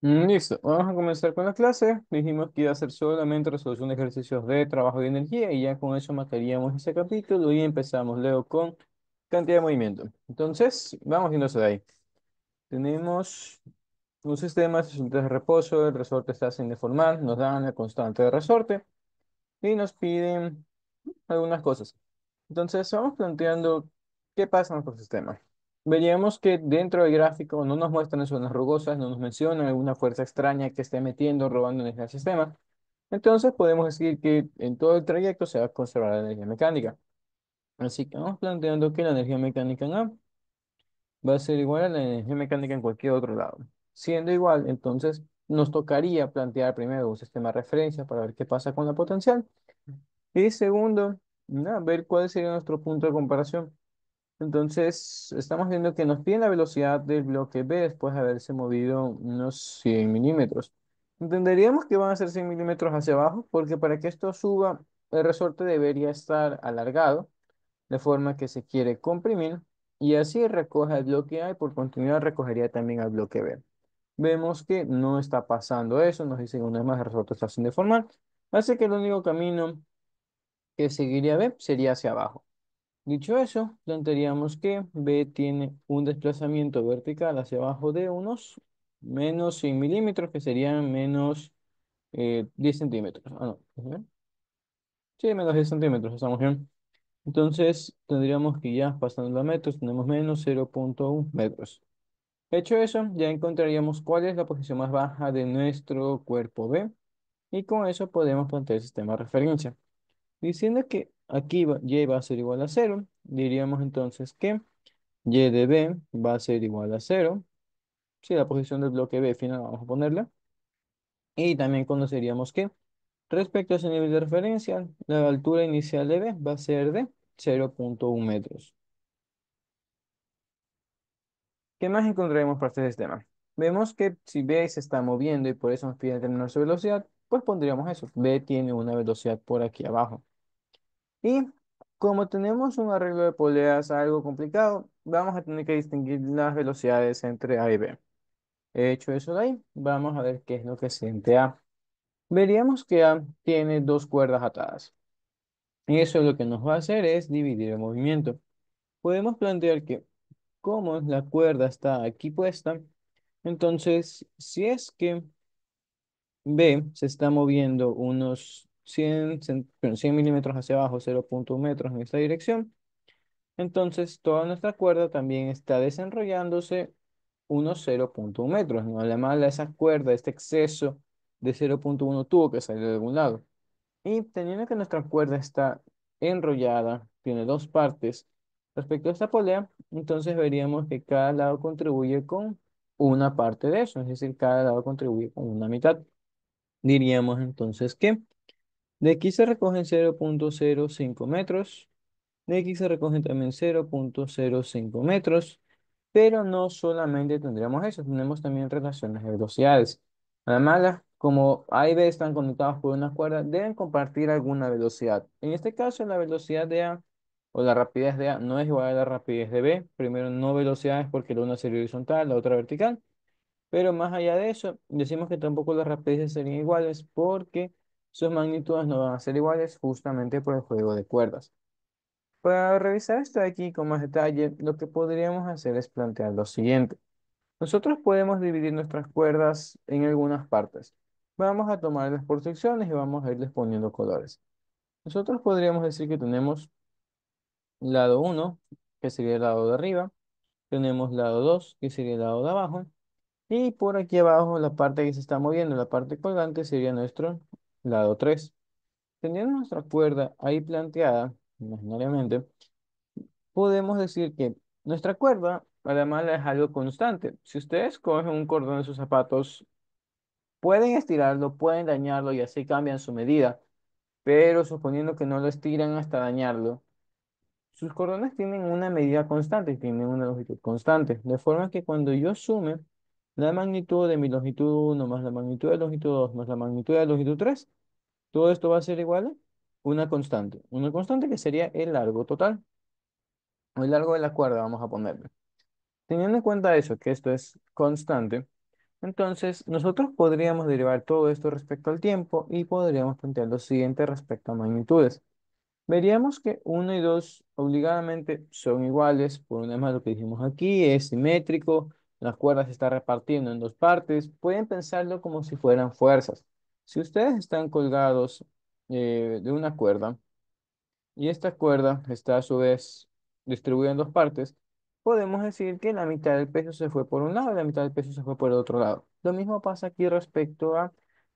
Listo, vamos a comenzar con la clase. Dijimos que iba a ser solamente resolución de ejercicios de trabajo y energía y ya con eso mataríamos ese capítulo y empezamos luego con cantidad de movimiento. Entonces, vamos viendo eso de ahí. Tenemos un sistema de reposo, el resorte está sin deformar, nos dan la constante de resorte y nos piden algunas cosas. Entonces, vamos planteando qué pasa en nuestro sistema. Veríamos que dentro del gráfico no nos muestran zonas rugosas, no nos mencionan alguna fuerza extraña que esté metiendo, robando energía al sistema. Entonces, podemos decir que en todo el trayecto se va a conservar la energía mecánica. Así que vamos planteando que la energía mecánica en A va a ser igual a la energía mecánica en cualquier otro lado. Siendo igual, entonces nos tocaría plantear primero un sistema de referencia para ver qué pasa con la potencial. Y segundo, ver cuál sería nuestro punto de comparación. Entonces, estamos viendo que nos piden la velocidad del bloque B después de haberse movido unos 100 milímetros. Entenderíamos que van a ser 100 milímetros hacia abajo, porque para que esto suba, el resorte debería estar alargado, de forma que se quiere comprimir, y así recoge el bloque A y por continuidad recogería también al bloque B. Vemos que no está pasando eso, nos dicen una vez más el resorte está sin deformar, así que el único camino que seguiría B sería hacia abajo. Dicho eso, plantearíamos que B tiene un desplazamiento vertical hacia abajo de unos menos 100 milímetros, que serían menos 10 centímetros. Ah, no. ¿Ujú? Sí, menos 10 centímetros, estamos bien. Entonces, tendríamos que ya pasando a metros, tenemos menos 0,1 metros. Hecho eso, ya encontraríamos cuál es la posición más baja de nuestro cuerpo B, y con eso podemos plantear el sistema de referencia. Diciendo que aquí Y va a ser igual a cero, diríamos entonces que Y de B va a ser igual a cero. Sí, la posición del bloque B final vamos a ponerla. Y también conoceríamos que respecto a ese nivel de referencia, la altura inicial de B va a ser de 0,1 metros. ¿Qué más encontraremos para este sistema? Vemos que si B se está moviendo y por eso nos pide determinar su velocidad, pues pondríamos eso. B tiene una velocidad por aquí abajo. Y como tenemos un arreglo de poleas algo complicado, vamos a tener que distinguir las velocidades entre A y B. Hecho eso de ahí, vamos a ver qué es lo que siente A. Veríamos que A tiene dos cuerdas atadas. Y eso lo que nos va a hacer es dividir el movimiento. Podemos plantear que como la cuerda está aquí puesta, entonces si es que B se está moviendo unos 100 milímetros hacia abajo, 0,1 metros en esta dirección, entonces toda nuestra cuerda también está desenrollándose unos 0,1 metros, ¿no? Además, esa cuerda, este exceso de 0,1 tuvo que salir de algún lado. Y teniendo que nuestra cuerda está enrollada, tiene dos partes, respecto a esta polea, entonces veríamos que cada lado contribuye con una parte de eso, es decir, cada lado contribuye con una mitad. Diríamos entonces que de aquí se recogen 0,05 metros, de aquí se recogen también 0,05 metros, pero no solamente tendríamos eso, tenemos también relaciones de velocidades. Además, como A y B están conectados por una cuerda, deben compartir alguna velocidad. En este caso, la velocidad de A o la rapidez de A no es igual a la rapidez de B. Primero, no velocidades porque la una sería horizontal, la otra vertical. Pero más allá de eso, decimos que tampoco las rapideces serían iguales porque sus magnitudes no van a ser iguales justamente por el juego de cuerdas. Para revisar esto de aquí con más detalle, lo que podríamos hacer es plantear lo siguiente. Nosotros podemos dividir nuestras cuerdas en algunas partes. Vamos a tomarlas por secciones y vamos a irles poniendo colores. Nosotros podríamos decir que tenemos lado uno, que sería el lado de arriba. Tenemos lado 2, que sería el lado de abajo. Y por aquí abajo, la parte que se está moviendo, la parte colgante, sería nuestro lado 3. Teniendo nuestra cuerda ahí planteada, imaginariamente, podemos decir que nuestra cuerda, además, es algo constante. Si ustedes cogen un cordón de sus zapatos, pueden estirarlo, pueden dañarlo y así cambian su medida, pero suponiendo que no lo estiran hasta dañarlo, sus cordones tienen una medida constante, tienen una longitud constante, de forma que cuando yo sume la magnitud de mi longitud uno más la magnitud de longitud 2 más la magnitud de longitud 3, todo esto va a ser igual a una constante que sería el largo total, el largo de la cuerda, vamos a ponerle. Teniendo en cuenta eso, que esto es constante, Entonces, nosotros podríamos derivar todo esto respecto al tiempo y podríamos plantear lo siguiente respecto a magnitudes. Veríamos que uno y 2 obligadamente son iguales, por una vez más lo que dijimos aquí, es simétrico, las cuerdas se están repartiendo en dos partes, pueden pensarlo como si fueran fuerzas. Si ustedes están colgados de una cuerda, y esta cuerda está a su vez distribuida en dos partes, podemos decir que la mitad del peso se fue por un lado y la mitad del peso se fue por el otro lado. Lo mismo pasa aquí respecto a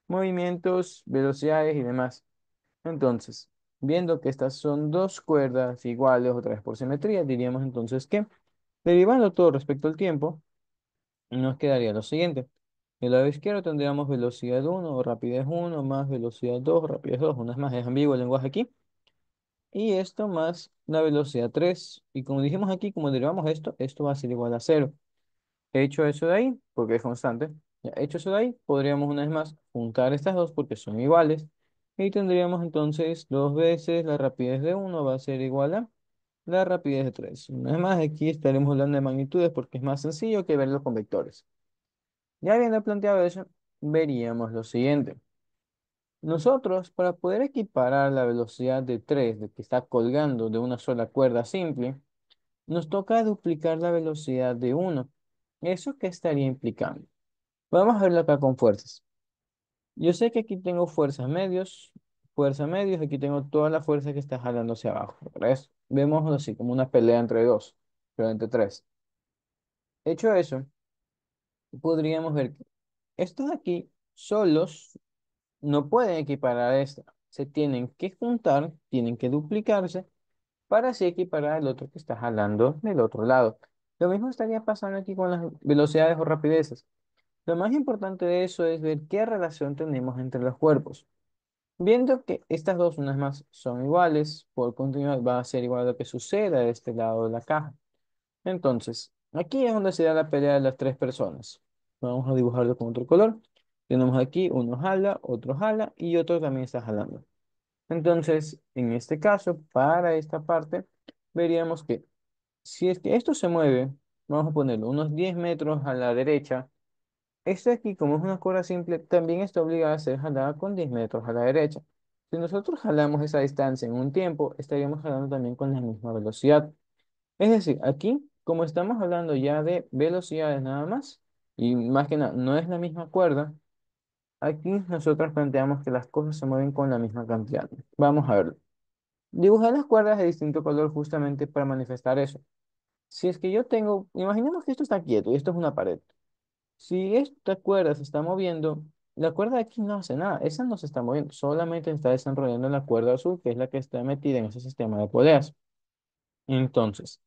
movimientos, velocidades y demás. Entonces, viendo que estas son dos cuerdas iguales, otra vez por simetría, diríamos entonces que, derivando todo respecto al tiempo, nos quedaría lo siguiente. Del lado izquierdo tendríamos velocidad uno o rapidez uno más velocidad 2 rapidez 2. Una vez más, es ambiguo el lenguaje aquí. Y esto más la velocidad 3. Y como dijimos aquí, como derivamos esto, esto va a ser igual a cero. Hecho eso de ahí, porque es constante, ya hecho eso de ahí, podríamos una vez más juntar estas dos porque son iguales. Y tendríamos entonces dos veces la rapidez de uno va a ser igual a la rapidez de 3. Una vez más, aquí estaremos hablando de magnitudes porque es más sencillo que verlo con vectores. Ya habiendo planteado eso, veríamos lo siguiente. Nosotros, para poder equiparar la velocidad de 3 de que está colgando de una sola cuerda simple, nos toca duplicar la velocidad de uno. ¿Eso qué estaría implicando? Vamos a verlo acá con fuerzas. Yo sé que aquí tengo fuerza medios, aquí tengo toda la fuerza que está jalando hacia abajo. ¿Ves? Vemos así como una pelea entre dos, pero entre tres. Hecho eso, podríamos ver que estos de aquí solos no pueden equiparar esta. Se tienen que juntar, tienen que duplicarse para así equiparar el otro que está jalando del otro lado. Lo mismo estaría pasando aquí con las velocidades o rapideces. Lo más importante de eso es ver qué relación tenemos entre los cuerpos. Viendo que estas dos unas más son iguales, por continuidad va a ser igual a lo que suceda de este lado de la caja. Entonces, aquí es donde se da la pelea de las tres personas. Vamos a dibujarlo con otro color. Tenemos aquí uno jala y otro también está jalando. Entonces, en este caso, para esta parte, veríamos que si es que esto se mueve, vamos a ponerlo unos 10 metros a la derecha. Esto aquí, como es una cuerda simple, también está obligada a ser jalada con 10 metros a la derecha. Si nosotros jalamos esa distancia en un tiempo, estaríamos jalando también con la misma velocidad. Es decir, aquí, como estamos hablando ya de velocidades nada más, y más que nada, no es la misma cuerda, aquí nosotros planteamos que las cosas se mueven con la misma cantidad. Vamos a verlo. Dibujar las cuerdas de distinto color justamente para manifestar eso. Si es que yo tengo, imaginemos que esto está quieto y esto es una pared. Si esta cuerda se está moviendo, la cuerda de aquí no hace nada, esa no se está moviendo, solamente se está desarrollando la cuerda azul, que es la que está metida en ese sistema de poleas. Entonces,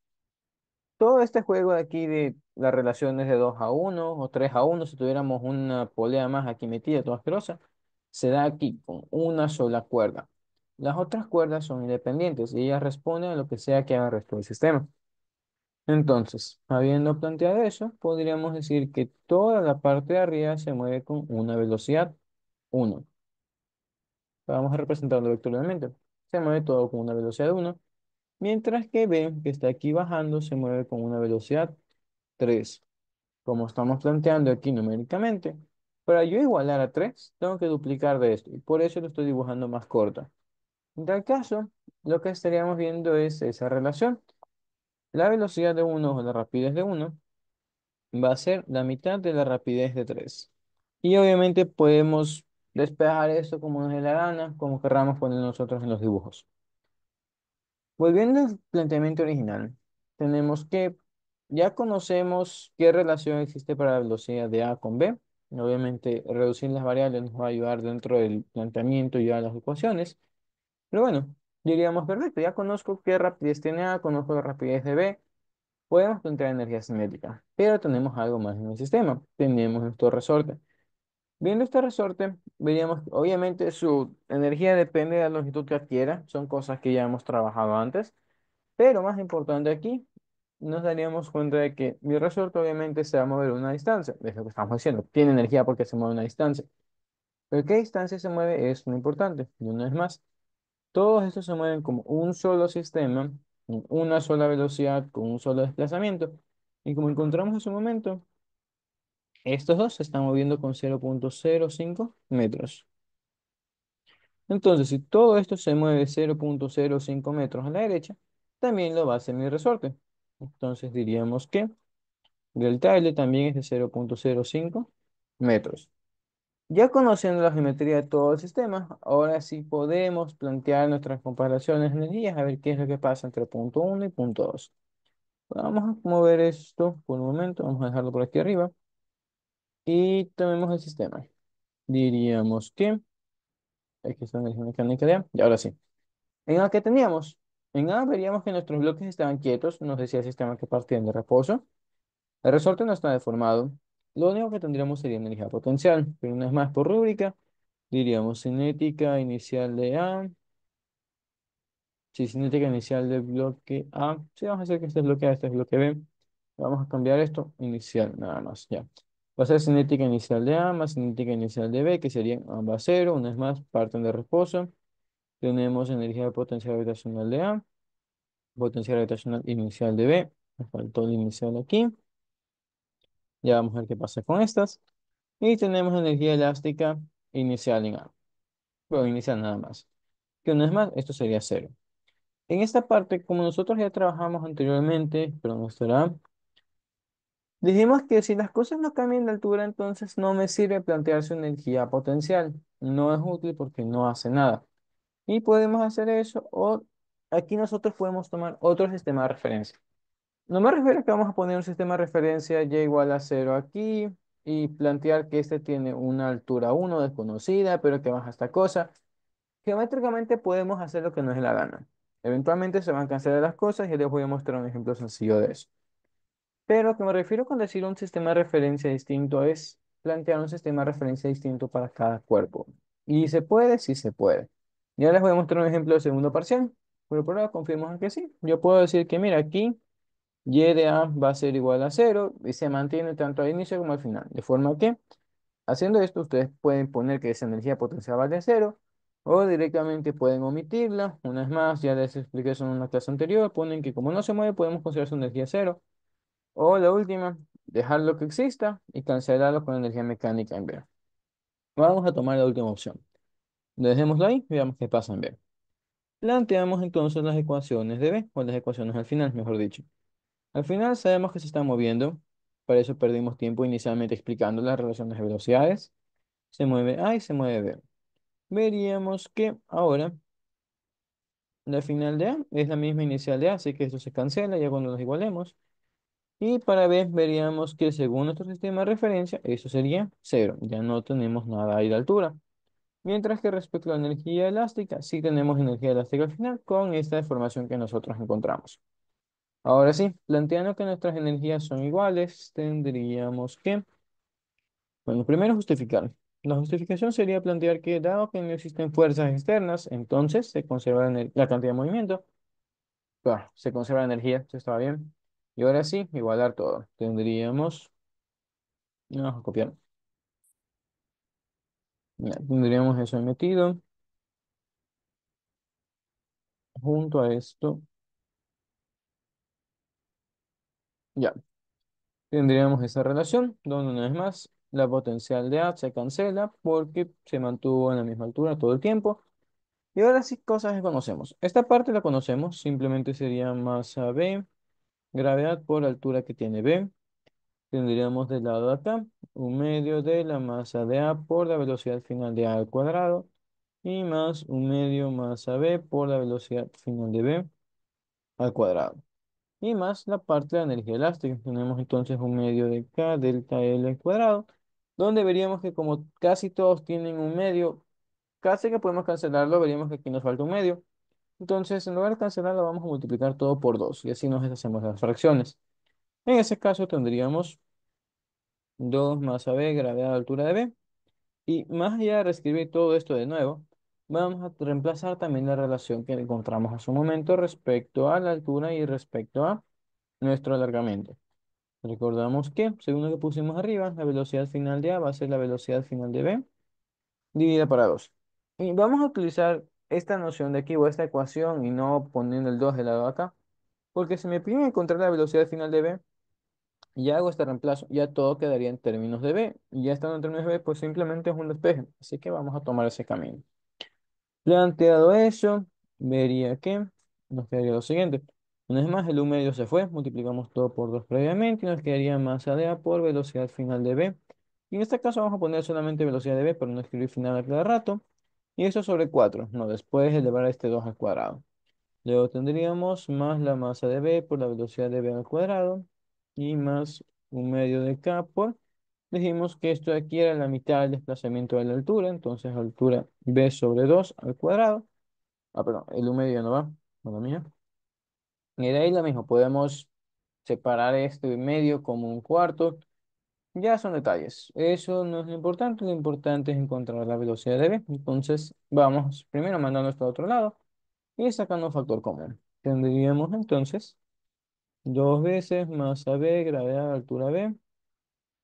todo este juego de aquí de las relaciones de 2 a uno o 3 a uno, si tuviéramos una polea más aquí metida, toda asquerosa, se da aquí con una sola cuerda. Las otras cuerdas son independientes y ellas responden a lo que sea que haga el resto del sistema. Entonces, habiendo planteado eso, podríamos decir que toda la parte de arriba se mueve con una velocidad uno. Vamos a representarlo vectorialmente. Se mueve todo con una velocidad uno, mientras que B, que está aquí bajando, se mueve con una velocidad 3. Como estamos planteando aquí numéricamente, para yo igualar a 3, tengo que duplicar de esto, y por eso lo estoy dibujando más corta. En tal caso, lo que estaríamos viendo es esa relación. La velocidad de uno o la rapidez de uno va a ser la mitad de la rapidez de 3. Y obviamente podemos despejar esto como nos dé la gana, como querramos poner nosotros en los dibujos. Volviendo al planteamiento original, tenemos que ya conocemos qué relación existe para la velocidad de A con B. Obviamente, reducir las variables nos va a ayudar dentro del planteamiento y a las ecuaciones. Pero bueno, diríamos, perfecto, ya conozco qué rapidez tiene A, conozco la rapidez de B. Podemos plantear energía cinética, pero tenemos algo más en el sistema. Tenemos nuestro resorte. Viendo este resorte, veríamos que obviamente su energía depende de la longitud que adquiera. Son cosas que ya hemos trabajado antes. Pero más importante aquí, nos daríamos cuenta de que mi resorte obviamente se va a mover a una distancia. Es lo que estamos diciendo. Tiene energía porque se mueve a una distancia. Pero qué distancia se mueve es lo importante. Y una vez más, todos estos se mueven como un solo sistema, con una sola velocidad, con un solo desplazamiento. Y como encontramos en su momento, Estos dos se están moviendo con 0,05 metros. Entonces, si todo esto se mueve 0,05 metros a la derecha, también lo va a hacer mi resorte. Entonces diríamos que delta L también es de 0,05 metros. Ya conociendo la geometría de todo el sistema, ahora sí podemos plantear nuestras comparaciones de energías, a ver qué es lo que pasa entre punto uno y punto 2. Vamos a mover esto por un momento, vamos a dejarlo por aquí arriba y tomemos el sistema. Diríamos que aquí está la energía mecánica de A, y ahora sí. En A, ¿qué teníamos? En A veríamos que nuestros bloques estaban quietos, nos decía el sistema que partían de reposo. El resorte no está deformado. Lo único que tendríamos sería energía potencial, pero una vez más por rúbrica, diríamos cinética inicial de A. Sí, cinética inicial del bloque A. Sí, vamos a hacer que este es bloque A, este es bloque B. Vamos a cambiar esto, inicial, nada más, ya. Va a ser cinética inicial de A más cinética inicial de B, que serían ambas cero. Una vez más, parten de reposo. Tenemos energía de potencial gravitacional de A, potencial gravitacional inicial de B. Me faltó el inicial aquí. Ya vamos a ver qué pasa con estas. Y tenemos energía elástica inicial en A. Bueno, inicial nada más. Que una vez más, esto sería cero. En esta parte, como nosotros ya trabajamos anteriormente, pero no estará, dijimos que si las cosas no cambian de altura, entonces no me sirve plantear su energía potencial. No es útil porque no hace nada. Y podemos hacer eso, o aquí nosotros podemos tomar otro sistema de referencia. No me refiero a que vamos a poner un sistema de referencia y igual a cero aquí y plantear que este tiene una altura uno desconocida, pero que baja esta cosa. Geométricamente podemos hacer lo que nos dé la gana. Eventualmente se van a cancelar las cosas y les voy a mostrar un ejemplo sencillo de eso. Pero lo que me refiero con decir un sistema de referencia distinto es plantear un sistema de referencia distinto para cada cuerpo. Y se puede, sí se puede. Ya les voy a mostrar un ejemplo de segundo parcial, pero por ahora confiemos en que sí. Yo puedo decir que, mira, aquí y de A va a ser igual a cero y se mantiene tanto al inicio como al final. De forma que, haciendo esto, ustedes pueden poner que esa energía potencial vale cero o directamente pueden omitirla. Una vez más, ya les expliqué eso en una clase anterior, ponen que como no se mueve, podemos considerar su energía cero. O la última, dejar lo que exista y cancelarlo con energía mecánica en B. Vamos a tomar la última opción. Dejémoslo ahí y veamos qué pasa en B. Planteamos entonces las ecuaciones de B, o las ecuaciones al final, mejor dicho. Al final sabemos que se está moviendo, para eso perdimos tiempo inicialmente explicando las relaciones de velocidades. Se mueve A y se mueve B. Veríamos que ahora la final de A es la misma inicial de A, así que esto se cancela ya cuando los igualemos. Y para B veríamos que según nuestro sistema de referencia, eso sería cero. Ya no tenemos nada ahí de altura. Mientras que respecto a la energía elástica, sí tenemos energía elástica al final con esta deformación que nosotros encontramos. Ahora sí, planteando que nuestras energías son iguales, tendríamos que, bueno, primero justificar. La justificación sería plantear que dado que no existen fuerzas externas, entonces se conserva la cantidad de movimiento. Claro, se conserva la energía, esto estaba bien. Y ahora sí, igualar todo. Tendríamos, vamos a copiar. Ya, tendríamos eso metido junto a esto. Ya, tendríamos esa relación donde una vez más la potencial de A se cancela porque se mantuvo en la misma altura todo el tiempo. Y ahora sí, cosas que conocemos. Esta parte la conocemos, simplemente sería masa B, gravedad por altura que tiene B. Tendríamos del lado de acá un medio de la masa de A por la velocidad final de A al cuadrado y más un medio masa B por la velocidad final de B al cuadrado. Y más la parte de la energía elástica. Tenemos entonces un medio de K delta L al cuadrado, donde veríamos que como casi todos tienen un medio, casi que podemos cancelarlo, veríamos que aquí nos falta un medio. Entonces, en lugar de cancelarlo, vamos a multiplicar todo por 2 y así nos deshacemos las fracciones. En ese caso tendríamos 2 más AB gravedad a la altura de B. Y más allá de reescribir todo esto de nuevo, vamos a reemplazar también la relación que encontramos hace un momento respecto a la altura y respecto a nuestro alargamiento. Recordamos que, según lo que pusimos arriba, la velocidad final de A va a ser la velocidad final de B dividida para 2. Y vamos a utilizar esta noción de aquí o esta ecuación y no poniendo el 2 del lado de acá. Porque si me piden encontrar la velocidad final de B, Ya hago este reemplazo, ya todo quedaría en términos de B. Y ya estando en términos de B, pues simplemente es un despeje. Así que vamos a tomar ese camino. Planteado eso, vería que nos quedaría lo siguiente. Una vez más, el U medio se fue, multiplicamos todo por 2 previamente y nos quedaría masa de A por velocidad final de B. Y en este caso vamos a poner solamente velocidad de B para no escribir final a cada rato. Y eso sobre 4, no, después elevar a este 2 al cuadrado. Luego tendríamos más la masa de B por la velocidad de B al cuadrado y más un medio de K por... Dijimos que esto de aquí era la mitad del desplazamiento de la altura, entonces altura B sobre 2 al cuadrado. Ah, perdón, el U medio no va, bueno mía. Y de ahí lo mismo, podemos separar este medio como un cuarto. Ya son detalles. Eso no es lo importante es encontrar la velocidad de B. Entonces vamos primero mandando esto a otro lado y sacando un factor común. Tendríamos entonces dos veces masa B, gravedad, altura B,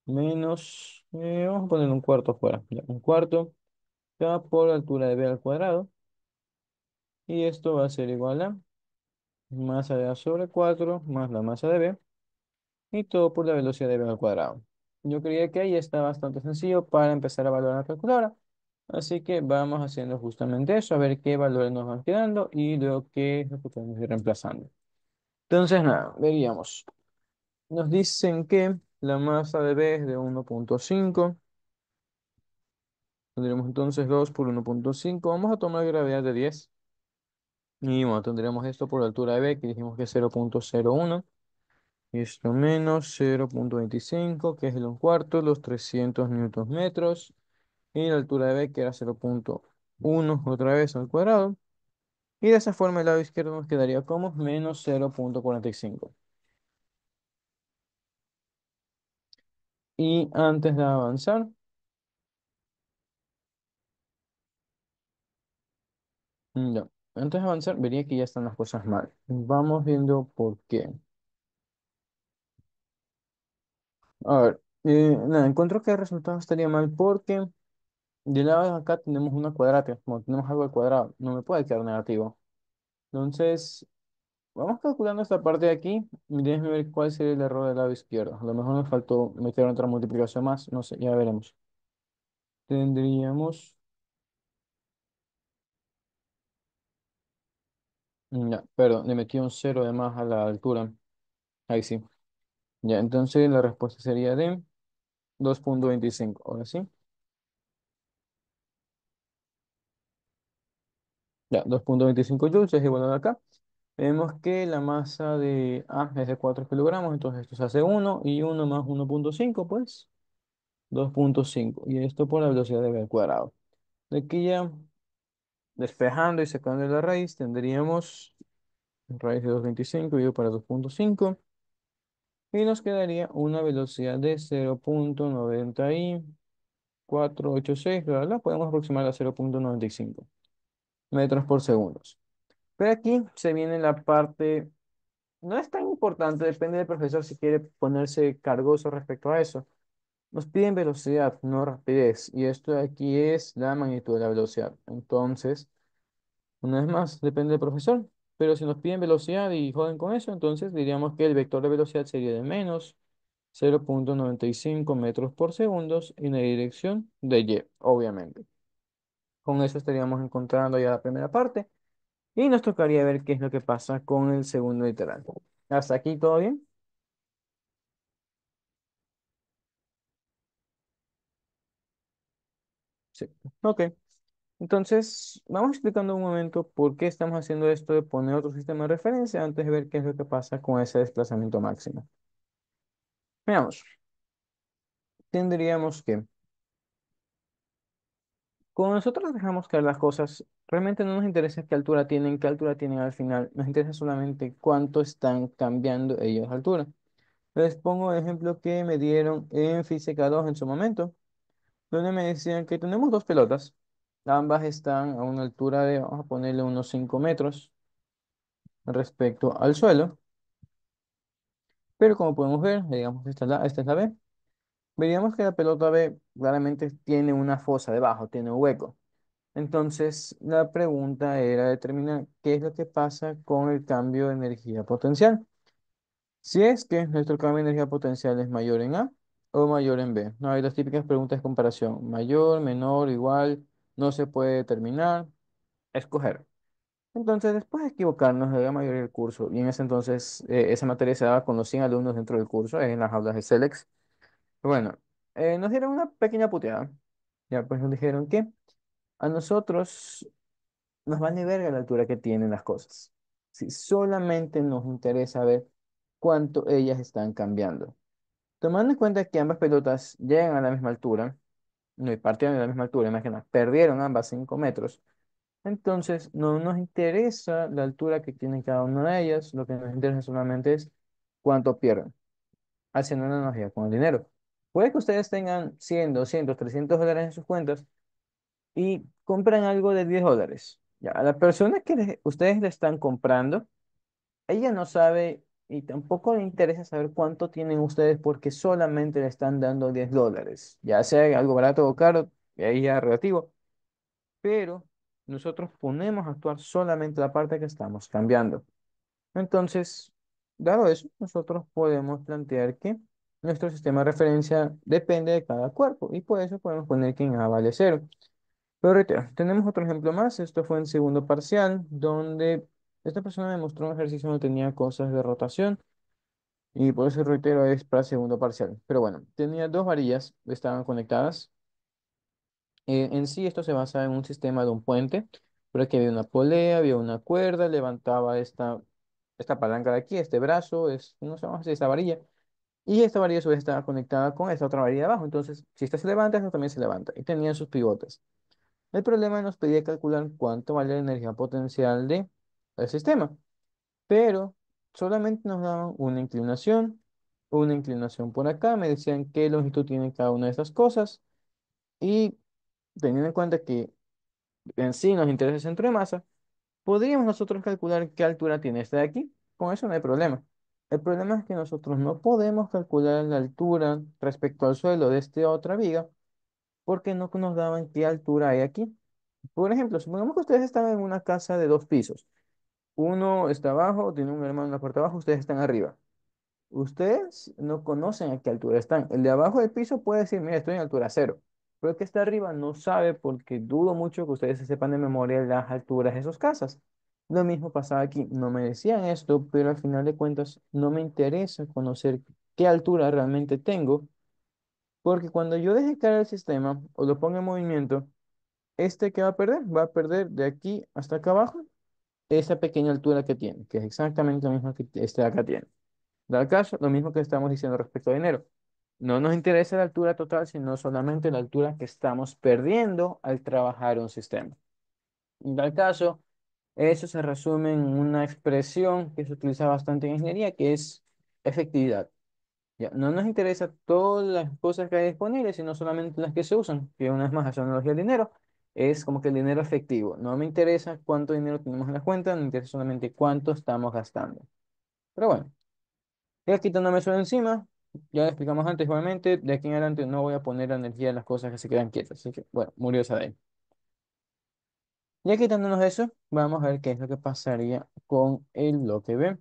menos, vamos a poner un cuarto afuera, ya, un cuarto K por altura de B al cuadrado. Y esto va a ser igual a masa de A sobre 4 más la masa de B y todo por la velocidad de B al cuadrado. Yo creía que ahí está bastante sencillo para empezar a evaluar la calculadora. Así que vamos haciendo justamente eso, a ver qué valores nos van quedando y luego qué es lo que podemos ir reemplazando. Entonces, nada, veríamos. Nos dicen que la masa de B es de 1,5. Tendremos entonces 2 por 1,5. Vamos a tomar gravedad de 10. Y bueno, tendremos esto por la altura de B, que dijimos que es 0,01. Y esto menos 0,25, que es el 1/4, los 300 newton metros. Y la altura de B, que era 0,1 otra vez al cuadrado. Y de esa forma el lado izquierdo nos quedaría como menos 0,45. Y antes de avanzar, ya, antes de avanzar vería que ya están las cosas mal. Vamos viendo por qué. A ver, nada, encuentro que el resultado estaría mal porque del lado de acá tenemos una cuadrática, como tenemos algo al cuadrado, no me puede quedar negativo. Entonces, vamos calculando esta parte de aquí y déjenme ver cuál sería el error del lado izquierdo. A lo mejor nos faltó meter otra multiplicación más, no sé, ya veremos. Tendríamos, ya, perdón, le metí un cero de más a la altura. Ahí sí. Ya, entonces la respuesta sería de 2,25. Ahora sí. Ya, 2,25 joules es igual a acá. Vemos que la masa de A es de 4 kilogramos, entonces esto se hace uno y uno más 1,5 pues 2,5. Y esto por la velocidad de v al cuadrado. De aquí ya, despejando y sacando la raíz, tendríamos raíz de 2,25 dividido para 2,5. Y nos quedaría una velocidad de 0,9486, bla, bla, bla. Podemos aproximar a 0,95 metros por segundo. Pero aquí se viene la parte, no es tan importante, depende del profesor si quiere ponerse cargoso respecto a eso. Nos piden velocidad, no rapidez, y esto de aquí es la magnitud de la velocidad. Entonces, una vez más, depende del profesor, pero si nos piden velocidad y joden con eso, entonces diríamos que el vector de velocidad sería de menos 0,95 metros por segundo en la dirección de Y, obviamente. Con eso estaríamos encontrando ya la primera parte. Y nos tocaría ver qué es lo que pasa con el segundo literal. ¿Hasta aquí todo bien? Sí. Ok. Entonces, vamos explicando un momento por qué estamos haciendo esto de poner otro sistema de referencia antes de ver qué es lo que pasa con ese desplazamiento máximo. Veamos. Tendríamos que, cuando nosotros dejamos caer las cosas, realmente no nos interesa qué altura tienen al final. Nos interesa solamente cuánto están cambiando ellos de altura. Les pongo el ejemplo que me dieron en Física 2 en su momento, donde me decían que tenemos dos pelotas. Ambas están a una altura de, vamos a ponerle unos 5 metros respecto al suelo. Pero como podemos ver, digamos, esta es la B. Veríamos que la pelota B claramente tiene una fosa debajo, tiene un hueco. Entonces, la pregunta era determinar qué es lo que pasa con el cambio de energía potencial. Si es que nuestro cambio de energía potencial es mayor en A o mayor en B. No hay las típicas preguntas de comparación. Mayor, menor, igual, no se puede determinar, escoger. Entonces, después de equivocarnos de la mayoría del curso, y en ese entonces esa materia se daba con los 100 alumnos dentro del curso, en las aulas de Celex, bueno, nos dieron una pequeña puteada. Ya pues nos dijeron que a nosotros nos vale verga la altura que tienen las cosas. Si solamente nos interesa ver cuánto ellas están cambiando. Tomando en cuenta que ambas pelotas llegan a la misma altura, no, y partieron de la misma altura, imagina, perdieron ambas 5 metros. Entonces, no nos interesa la altura que tienen cada una de ellas, lo que nos interesa solamente es cuánto pierden, haciendo una analogía con el dinero. Puede que ustedes tengan 100, 200, $300 en sus cuentas y compran algo de $10. Ya, a la persona que ustedes le están comprando, ella no sabe y tampoco le interesa saber cuánto tienen ustedes porque solamente le están dando $10. Ya sea algo barato o caro, ahí ya es relativo, pero nosotros ponemos a actuar solamente la parte que estamos cambiando. Entonces, dado eso, nosotros podemos plantear que nuestro sistema de referencia depende de cada cuerpo y por eso podemos poner que en A vale cero. Pero reitero, tenemos otro ejemplo más. Esto fue en segundo parcial, donde esta persona demostró un ejercicio donde tenía cosas de rotación y por eso reitero es para segundo parcial. Pero bueno, tenía dos varillas, estaban conectadas. En sí, esto se basa en un sistema de un puente, pero aquí había una polea, había una cuerda, levantaba esta palanca de aquí, este brazo, no sé, vamos a decir, esta varilla, y esta varilla a su vez estaba conectada con esta otra varilla de abajo. Entonces, si esta se levanta, esta también se levanta, y tenían sus pivotes. El problema nos pedía calcular cuánto vale la energía potencial del sistema, pero solamente nos daban una inclinación por acá, me decían qué longitud tiene cada una de estas cosas, y teniendo en cuenta que en sí nos interesa el centro de masa, podríamos nosotros calcular qué altura tiene este de aquí. Con eso no hay problema. El problema es que nosotros no podemos calcular la altura respecto al suelo de esta otra viga porque no nos daban qué altura hay aquí. Por ejemplo, supongamos que ustedes están en una casa de 2 pisos. Uno está abajo, tiene un hermano en la parte de abajo, ustedes están arriba. Ustedes no conocen a qué altura están. El de abajo del piso puede decir, mira, estoy en altura cero. Pero el que está arriba no sabe porque dudo mucho que ustedes se sepan de memoria las alturas de sus casas. Lo mismo pasaba aquí. No me decían esto, pero al final de cuentas no me interesa conocer qué altura realmente tengo, porque cuando yo deje caer el sistema o lo ponga en movimiento, este que va a perder de aquí hasta acá abajo esa pequeña altura que tiene, que es exactamente lo mismo que este de acá tiene. Dado caso, lo mismo que estamos diciendo respecto a dinero. No nos interesa la altura total, sino solamente la altura que estamos perdiendo al trabajar un sistema. En tal caso, eso se resume en una expresión que se utiliza bastante en ingeniería, que es efectividad. Ya, no nos interesa todas las cosas que hay disponibles, sino solamente las que se usan, que una vez más, hacer analogía al dinero, es como que el dinero efectivo. No me interesa cuánto dinero tenemos en la cuenta, me interesa solamente cuánto estamos gastando. Pero bueno. Ya quitándome eso de encima, ya lo explicamos antes igualmente, de aquí en adelante no voy a poner energía en las cosas que se quedan quietas, así que bueno, murió esa de ahí. Ya quitándonos eso, vamos a ver qué es lo que pasaría con el bloque B,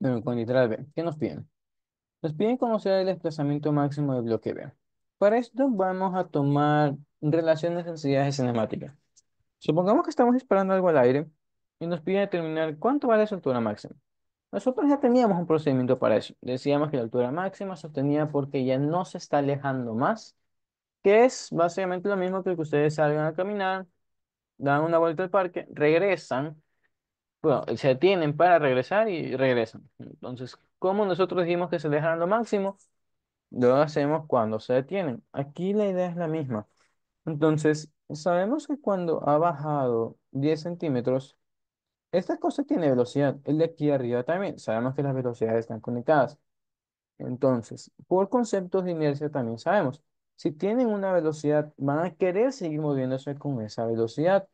no, con literal B. ¿Qué nos piden? Nos piden conocer el desplazamiento máximo del bloque B. Para esto vamos a tomar relaciones de densidades cinemáticas. Supongamos que estamos disparando algo al aire y nos piden determinar cuánto vale su altura máxima. Nosotros ya teníamos un procedimiento para eso. Decíamos que la altura máxima se obtenía porque ya no se está alejando más, que es básicamente lo mismo que ustedes salgan a caminar, dan una vuelta al parque, regresan, bueno, se detienen para regresar y regresan. Entonces, como nosotros dijimos que se alejaran lo máximo, lo hacemos cuando se detienen. Aquí la idea es la misma. Entonces, sabemos que cuando ha bajado 10 centímetros, esta cosa tiene velocidad. El de aquí arriba también. Sabemos que las velocidades están conectadas. Entonces, por conceptos de inercia también sabemos. Si tienen una velocidad, van a querer seguir moviéndose con esa velocidad.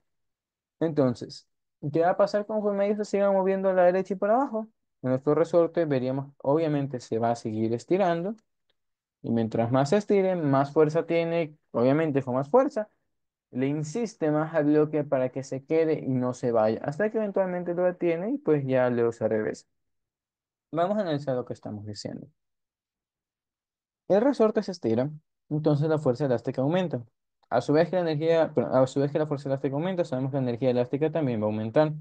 Entonces, ¿qué va a pasar conforme ellos se sigan moviendo a la derecha y para abajo? En nuestro resorte veríamos, obviamente, se va a seguir estirando. Y mientras más se estire, más fuerza tiene. Obviamente, con más fuerza, le insiste más al bloque para que se quede y no se vaya. Hasta que eventualmente lo detiene y pues ya luego se regresa. Vamos a analizar lo que estamos diciendo. El resorte se estira, entonces la fuerza elástica aumenta. A su vez que la energía, perdón, a su vez que la fuerza elástica aumenta, sabemos que la energía elástica también va a aumentar.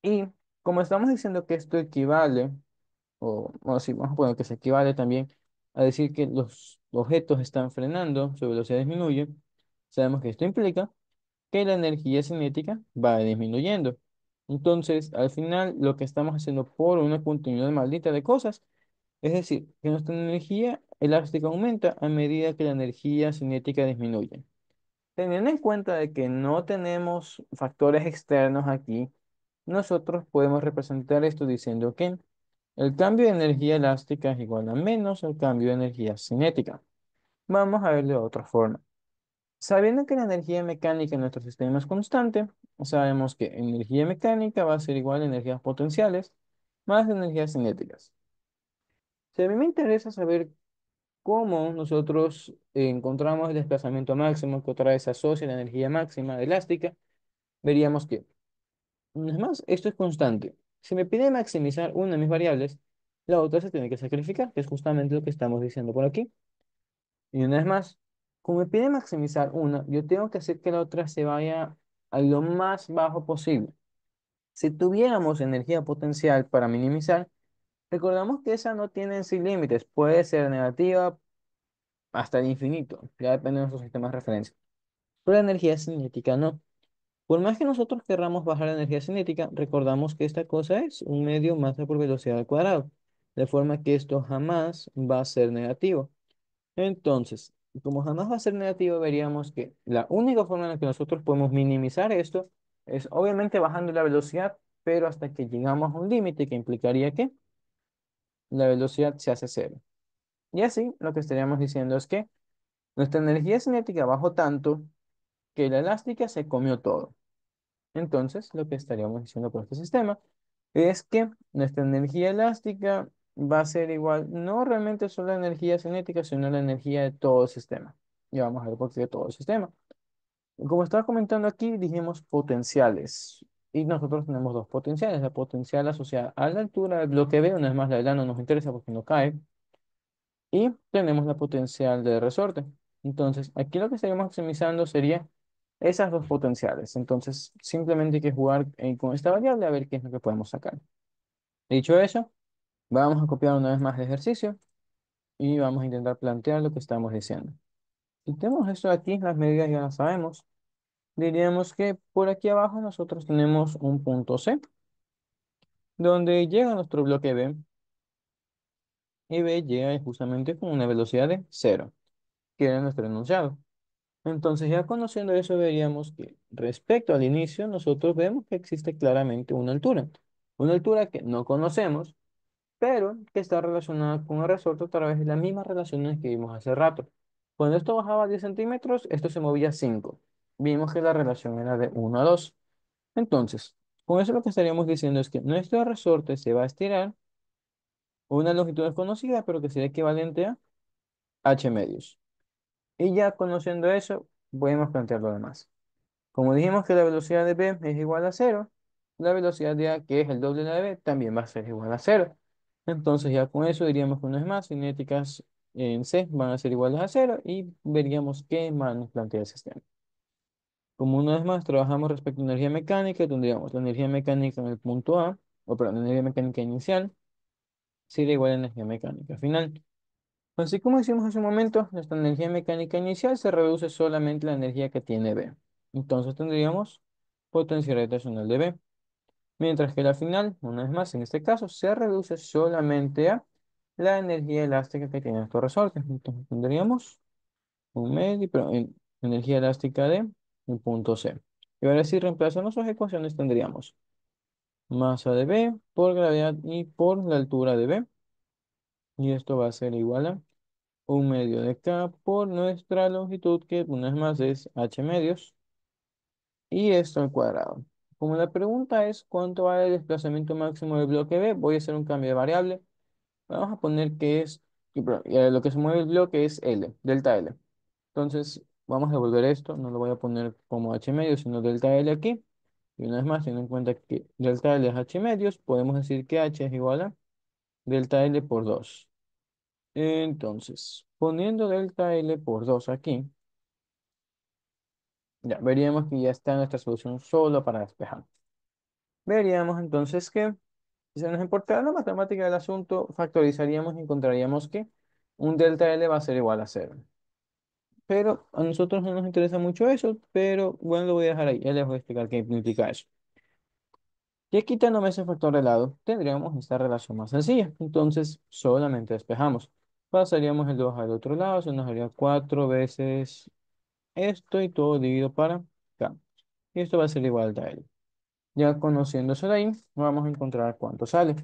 Y como estamos diciendo que esto equivale, o sí, vamos a poner que se equivale también a decir que los objetos están frenando, su velocidad disminuye, sabemos que esto implica que la energía cinética va disminuyendo. Entonces, al final, lo que estamos haciendo por una continuidad maldita de cosas, es decir, que nuestra energía elástica aumenta a medida que la energía cinética disminuye. Teniendo en cuenta de que no tenemos factores externos aquí, nosotros podemos representar esto diciendo que el cambio de energía elástica es igual a menos el cambio de energía cinética. Vamos a verlo de otra forma. Sabiendo que la energía mecánica en nuestro sistema es constante, sabemos que energía mecánica va a ser igual a energías potenciales más energías cinéticas. Si a mí me interesa saber cómo nosotros encontramos el desplazamiento máximo que otra vez se asocia a la energía máxima elástica, veríamos que, es más, esto es constante. Si me pide maximizar una de mis variables, la otra se tiene que sacrificar, que es justamente lo que estamos diciendo por aquí. Y una vez más, como me pide maximizar una, yo tengo que hacer que la otra se vaya a lo más bajo posible. Si tuviéramos energía potencial para minimizar, recordamos que esa no tiene en sí límites, puede ser negativa hasta el infinito, ya depende de nuestro sistema de referencia. Pero la energía cinética no. Por más que nosotros querramos bajar la energía cinética, recordamos que esta cosa es un medio masa por velocidad al cuadrado, de forma que esto jamás va a ser negativo. Entonces, como jamás va a ser negativo, veríamos que la única forma en la que nosotros podemos minimizar esto es obviamente bajando la velocidad, pero hasta que llegamos a un límite que implicaría que la velocidad se hace cero. Y así lo que estaríamos diciendo es que nuestra energía cinética bajó tanto que la elástica se comió todo. Entonces, lo que estaríamos diciendo con este sistema es que nuestra energía elástica va a ser igual, no realmente solo la energía cinética, sino la energía de todo el sistema. Y vamos a ver por qué de todo el sistema. Como estaba comentando aquí, dijimos potenciales. Y nosotros tenemos dos potenciales. La potencial asociada a la altura del bloque B, una vez más la del no nos interesa porque no cae. Y tenemos la potencial de resorte. Entonces, aquí lo que estaríamos maximizando sería esas dos potenciales. Entonces, simplemente hay que jugar con esta variable a ver qué es lo que podemos sacar. Dicho eso, vamos a copiar una vez más el ejercicio y vamos a intentar plantear lo que estamos diciendo. Si tenemos esto aquí, las medidas ya las sabemos. Diríamos que por aquí abajo nosotros tenemos un punto C, donde llega nuestro bloque B, y B llega justamente con una velocidad de cero, que era nuestro enunciado. Entonces, ya conociendo eso, veríamos que respecto al inicio, nosotros vemos que existe claramente una altura que no conocemos, pero que está relacionada con el resorte a través de las mismas relaciones que vimos hace rato. Cuando esto bajaba 10 centímetros, esto se movía 5. Vimos que la relación era de 1 a 2. Entonces, con eso lo que estaríamos diciendo es que nuestro resorte se va a estirar a una longitud desconocida, pero que sería equivalente a h medios. Y ya conociendo eso, podemos plantear lo demás. Como dijimos que la velocidad de B es igual a cero, la velocidad de A, que es el doble de la de B, también va a ser igual a cero. Entonces ya con eso diríamos que una vez más, cinéticas en C van a ser iguales a cero y veríamos qué más nos plantea el sistema. Como una vez más trabajamos respecto a energía mecánica, tendríamos la energía mecánica en el punto A, o perdón, la energía mecánica inicial, sería igual a la energía mecánica final. Así como hicimos hace un momento, nuestra energía mecánica inicial se reduce solamente a la energía que tiene B. Entonces tendríamos potencia gravitacional de B. Mientras que la final, una vez más, en este caso, se reduce solamente a la energía elástica que tiene nuestro resorte. Entonces tendríamos un medio, pero energía elástica de un punto C. Y ahora si reemplazamos las ecuaciones tendríamos masa de B por gravedad y por la altura de B. Y esto va a ser igual a un medio de K por nuestra longitud, que una vez más es h medios, y esto al cuadrado. Como la pregunta es cuánto vale el desplazamiento máximo del bloque B, voy a hacer un cambio de variable. Vamos a poner que es, lo que se mueve el bloque es L, delta L. Entonces, vamos a devolver esto, no lo voy a poner como h medios, sino delta L aquí. Y una vez más, teniendo en cuenta que delta L es h medios, podemos decir que h es igual a delta L por 2. Entonces, poniendo delta L por 2 aquí, ya veríamos que ya está nuestra solución solo para despejar. Veríamos entonces que, si se nos importara la matemática del asunto, factorizaríamos y encontraríamos que un delta L va a ser igual a cero. Pero a nosotros no nos interesa mucho eso, pero bueno, lo voy a dejar ahí. Ya les voy a explicar qué implica eso. Y quitándome ese factor de lado, tendríamos esta relación más sencilla. Entonces, solamente despejamos. Pasaríamos el 2 al otro lado, se nos haría 4 veces esto y todo dividido para acá. Y esto va a ser igual a L. Ya conociendo eso de ahí, vamos a encontrar cuánto sale.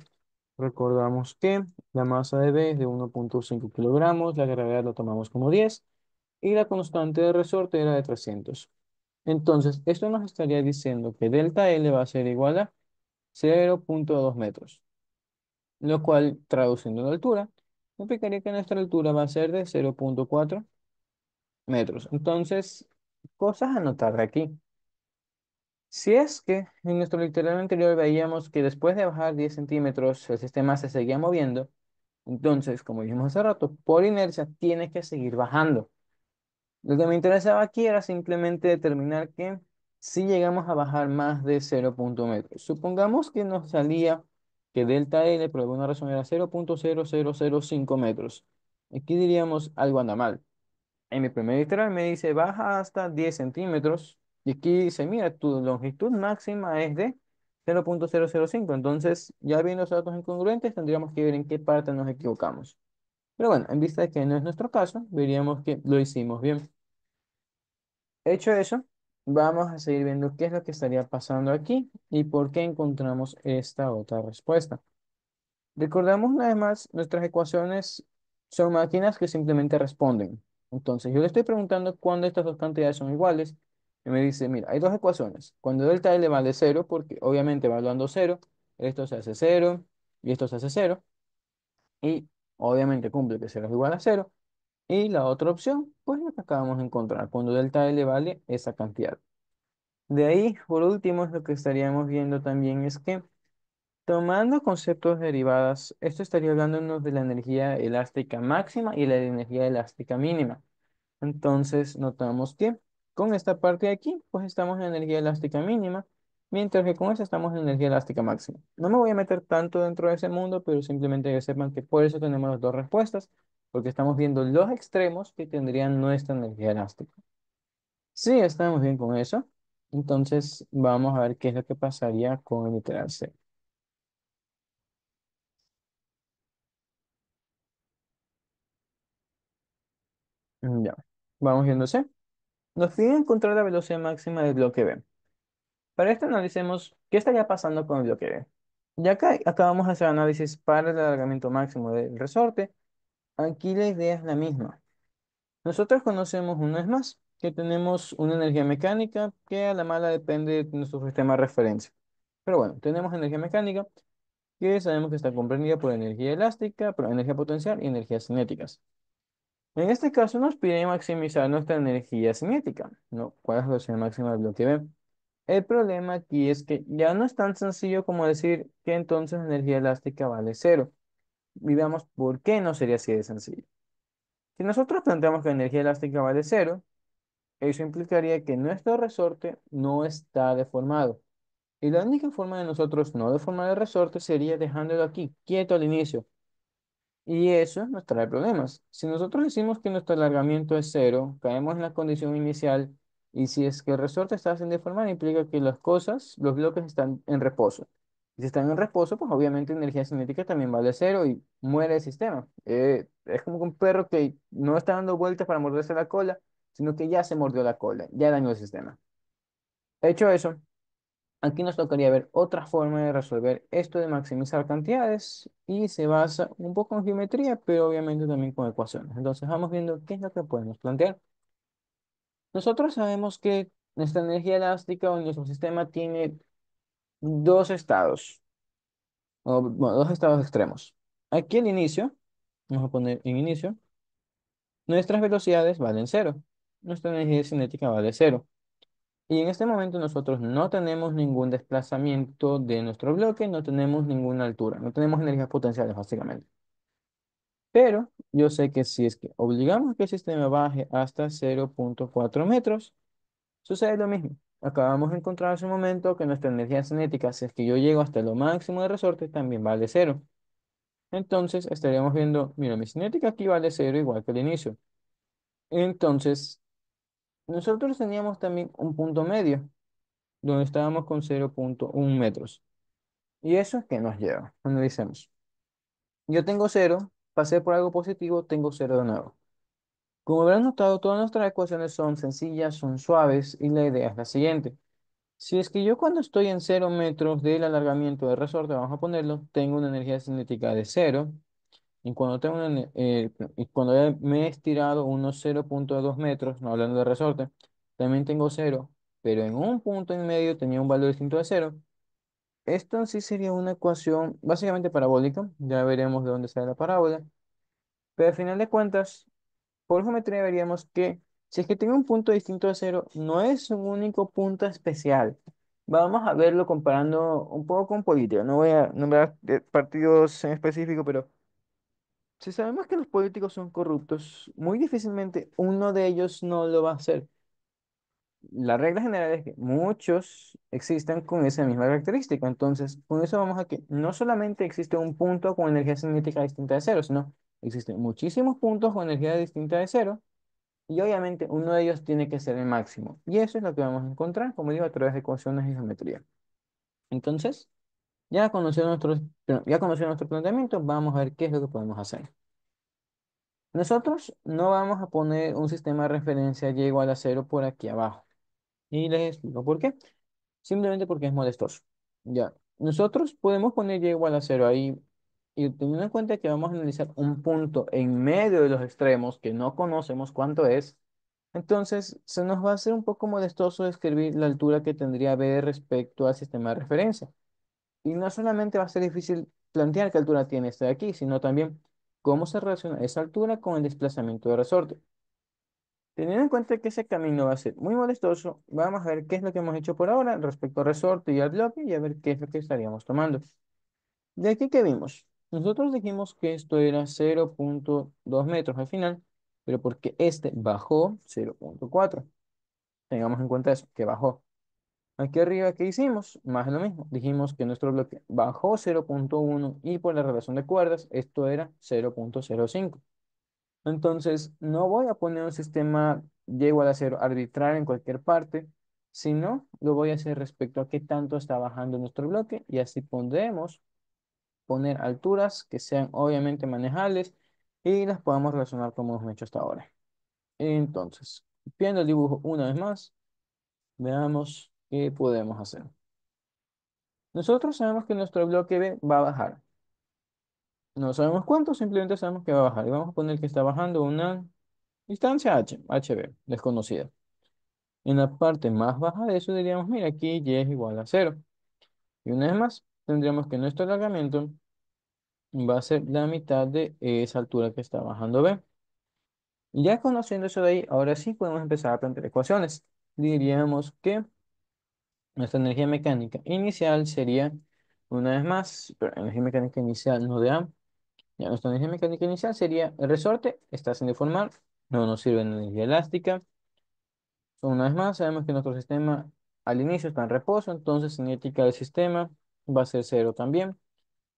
Recordamos que la masa de B es de 1,5 kilogramos, la gravedad lo tomamos como 10 y la constante de resorte era de 300. Entonces, esto nos estaría diciendo que delta L va a ser igual a 0,2 metros, lo cual, traduciendo la altura, implicaría que nuestra altura va a ser de 0,4 metros. Entonces, cosas a notar de aquí. Si es que en nuestro literal anterior veíamos que después de bajar 10 centímetros el sistema se seguía moviendo, entonces, como dijimos hace rato, por inercia tiene que seguir bajando. Lo que me interesaba aquí era simplemente determinar que si llegamos a bajar más de 0,1 metros, supongamos que nos salía que delta L por alguna razón era 0,0005 metros. Aquí diríamos algo anda mal. En mi primer literal me dice baja hasta 10 centímetros. Y aquí dice, mira, tu longitud máxima es de 0,005. Entonces, ya viendo los datos incongruentes, tendríamos que ver en qué parte nos equivocamos. Pero bueno, en vista de que no es nuestro caso, veríamos que lo hicimos bien. Hecho eso, vamos a seguir viendo qué es lo que estaría pasando aquí y por qué encontramos esta otra respuesta. Recordamos una vez más, nuestras ecuaciones son máquinas que simplemente responden. Entonces, yo le estoy preguntando cuándo estas dos cantidades son iguales. Y me dice, mira, hay dos ecuaciones. Cuando delta L vale cero, porque obviamente evaluando cero, esto se hace cero y esto se hace cero. Y obviamente cumple que cero es igual a cero. Y la otra opción, pues la que acabamos de encontrar, cuando delta L vale esa cantidad. De ahí, por último, lo que estaríamos viendo también es que tomando conceptos derivadas, esto estaría hablándonos de la energía elástica máxima y la energía elástica mínima. Entonces, notamos que con esta parte de aquí, pues estamos en energía elástica mínima, mientras que con esta estamos en energía elástica máxima. No me voy a meter tanto dentro de ese mundo, pero simplemente que sepan que por eso tenemos las dos respuestas, porque estamos viendo los extremos que tendrían nuestra energía elástica. Sí, estamos bien con eso. Entonces, vamos a ver qué es lo que pasaría con el literal C. Ya, vamos viendo C. Nos pide encontrar la velocidad máxima del bloque B. Para esto analicemos qué estaría pasando con el bloque B. Ya que acabamos de hacer análisis para el alargamiento máximo del resorte, aquí la idea es la misma. Nosotros conocemos una vez más que tenemos una energía mecánica que a la mala depende de nuestro sistema de referencia. Pero bueno, tenemos energía mecánica que sabemos que está comprendida por energía elástica, por energía potencial y energías cinéticas. En este caso nos pide maximizar nuestra energía cinética, ¿no? ¿Cuál es la velocidad máxima del bloque B? El problema aquí es que ya no es tan sencillo como decir que entonces la energía elástica vale cero. Y veamos por qué no sería así de sencillo. Si nosotros planteamos que la energía elástica vale cero, eso implicaría que nuestro resorte no está deformado. Y la única forma de nosotros no deformar el resorte sería dejándolo aquí, quieto al inicio. Y eso nos trae problemas. Si nosotros decimos que nuestro alargamiento es cero, caemos en la condición inicial y si es que el resorte está sin deformar, implica que las cosas, los bloques están en reposo. Y si están en reposo, pues obviamente energía cinética también vale cero y muere el sistema. Es como un perro que no está dando vueltas para morderse la cola, sino que ya se mordió la cola, ya dañó el sistema. Hecho eso, aquí nos tocaría ver otra forma de resolver esto de maximizar cantidades y se basa un poco en geometría, pero obviamente también con ecuaciones. Entonces vamos viendo qué es lo que podemos plantear. Nosotros sabemos que nuestra energía elástica o nuestro sistema tiene dos estados, o bueno, dos estados extremos. Aquí el inicio, vamos a poner en inicio, nuestras velocidades valen cero, nuestra energía cinética vale cero. Y en este momento nosotros no tenemos ningún desplazamiento de nuestro bloque, no tenemos ninguna altura, no tenemos energías potenciales básicamente. Pero yo sé que si es que obligamos que el sistema baje hasta 0,4 metros, sucede lo mismo. Acabamos de encontrar hace un momento que nuestra energía cinética, si es que yo llego hasta lo máximo de resorte, también vale cero. Entonces estaríamos viendo, mira, mi cinética aquí vale cero igual que al inicio. Entonces, nosotros teníamos también un punto medio, donde estábamos con 0,1 metros. ¿Y eso es que nos lleva? Analicemos. Yo tengo cero, pasé por algo positivo, tengo cero de nuevo. Como habrán notado, todas nuestras ecuaciones son sencillas, son suaves, y la idea es la siguiente. Si es que yo cuando estoy en 0 metros del alargamiento del resorte, vamos a ponerlo, tengo una energía cinética de cero, y cuando y cuando ya me he estirado unos 0,2 metros, no hablando de resorte, también tengo cero, pero en un punto en medio tenía un valor distinto de cero. Esto en sí sería una ecuación básicamente parabólica, ya veremos de dónde sale la parábola, pero al final de cuentas, por geometría veríamos que si es que tengo un punto distinto de cero, no es un único punto especial. Vamos a verlo comparando un poco con política. No voy a nombrar partidos en específico, pero si sabemos que los políticos son corruptos, muy difícilmente uno de ellos no lo va a hacer. La regla general es que muchos existan con esa misma característica. Entonces, con eso vamos a que no solamente existe un punto con energía cinética distinta de cero, sino existen muchísimos puntos con energía distinta de cero. Y obviamente uno de ellos tiene que ser el máximo. Y eso es lo que vamos a encontrar, como digo, a través de ecuaciones y geometría. Entonces, ya conociendo nuestro planteamiento, vamos a ver qué es lo que podemos hacer. Nosotros no vamos a poner un sistema de referencia y igual a cero por aquí abajo. Y les explico por qué. Simplemente porque es molestoso. Ya. Nosotros podemos poner y igual a cero ahí y teniendo en cuenta que vamos a analizar un punto en medio de los extremos que no conocemos cuánto es. Entonces, se nos va a hacer un poco molestoso describir la altura que tendría B respecto al sistema de referencia. Y no solamente va a ser difícil plantear qué altura tiene este de aquí, sino también cómo se relaciona esa altura con el desplazamiento de resorte. Teniendo en cuenta que ese camino va a ser muy molestoso, vamos a ver qué es lo que hemos hecho por ahora respecto al resorte y al bloque y a ver qué es lo que estaríamos tomando. De aquí que vimos, nosotros dijimos que esto era 0,2 metros al final, pero porque este bajó 0,4. Tengamos en cuenta eso, que bajó. Aquí arriba, ¿qué hicimos? Más de lo mismo. Dijimos que nuestro bloque bajó 0,1 y por la relación de cuerdas, esto era 0,05. Entonces, no voy a poner un sistema y igual a cero arbitrario en cualquier parte, sino lo voy a hacer respecto a qué tanto está bajando nuestro bloque y así podremos poner alturas que sean obviamente manejables y las podamos relacionar como hemos hecho hasta ahora. Entonces, viendo el dibujo una vez más, veamos qué podemos hacer. Nosotros sabemos que nuestro bloque B va a bajar. No sabemos cuánto, simplemente sabemos que va a bajar. Y vamos a poner que está bajando una distancia HB, desconocida. En la parte más baja de eso diríamos, mira, aquí Y es igual a cero. Y una vez más, tendríamos que nuestro alargamiento va a ser la mitad de esa altura que está bajando B. Y ya conociendo eso de ahí, ahora sí podemos empezar a plantear ecuaciones. Diríamos que nuestra energía mecánica inicial sería, una vez más, pero energía mecánica inicial no de A. Ya, nuestra energía mecánica inicial sería el resorte, está sin deformar, no nos sirve en energía elástica. Una vez más, sabemos que nuestro sistema al inicio está en reposo, entonces cinética del sistema va a ser cero también.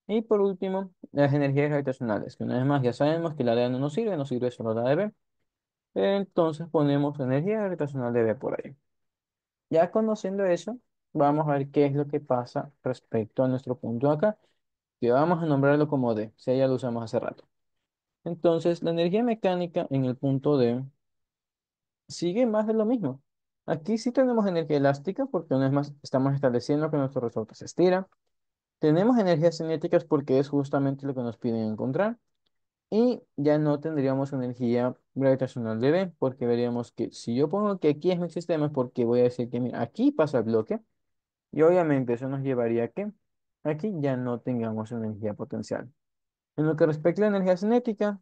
Y por último, las energías gravitacionales, que una vez más ya sabemos que la de A no nos sirve solo la de B. Entonces ponemos energía gravitacional de B por ahí. Ya conociendo eso, vamos a ver qué es lo que pasa respecto a nuestro punto acá, que vamos a nombrarlo como D, si ya lo usamos hace rato. Entonces, la energía mecánica en el punto D sigue más de lo mismo. Aquí sí tenemos energía elástica porque una vez más estamos estableciendo que nuestro resorte se estira. Tenemos energías cinéticas porque es justamente lo que nos piden encontrar. Y ya no tendríamos energía gravitacional de B porque veríamos que si yo pongo que aquí es mi sistema es porque voy a decir que mira, aquí pasa el bloque y obviamente eso nos llevaría a que aquí ya no tengamos energía potencial. En lo que respecta a la energía cinética,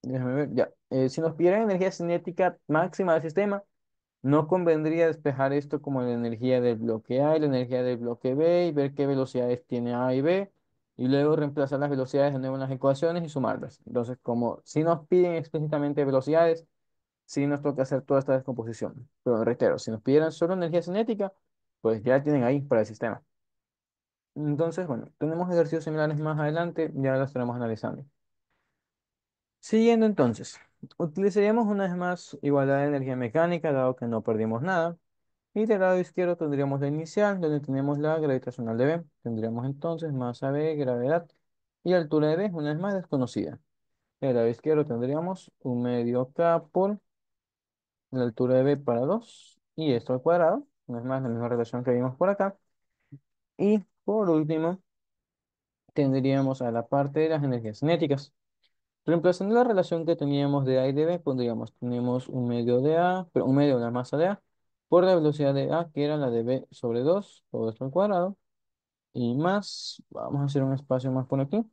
déjame ver, ya. Si nos pidieran energía cinética máxima del sistema, No convendría despejar esto como la energía del bloque A y la energía del bloque B y ver qué velocidades tiene A y B y luego reemplazar las velocidades de nuevo en las ecuaciones y sumarlas. Entonces, como si nos piden explícitamente velocidades, sí nos toca hacer toda esta descomposición. Pero reitero, si nos pidieran solo energía cinética, pues ya la tienen ahí para el sistema. Entonces, bueno, tenemos ejercicios similares más adelante, ya los estaremos analizando. Siguiendo entonces, utilizaríamos una vez más igualdad de energía mecánica, dado que no perdimos nada. Y del lado izquierdo tendríamos la inicial, donde tenemos la gravitacional de B. Tendríamos entonces masa B, gravedad y altura de B, una vez más desconocida. Del lado izquierdo tendríamos un medio K por la altura de B para 2 y esto al cuadrado, una vez más la misma relación que vimos por acá. Y por último tendríamos a la parte de las energías cinéticas. Reemplazando la relación que teníamos de A y de B, pondríamos, tenemos un medio de A, pero un medio de la masa de A, por la velocidad de A, que era la de B sobre 2 todo esto al cuadrado, y más, vamos a hacer un espacio más por aquí,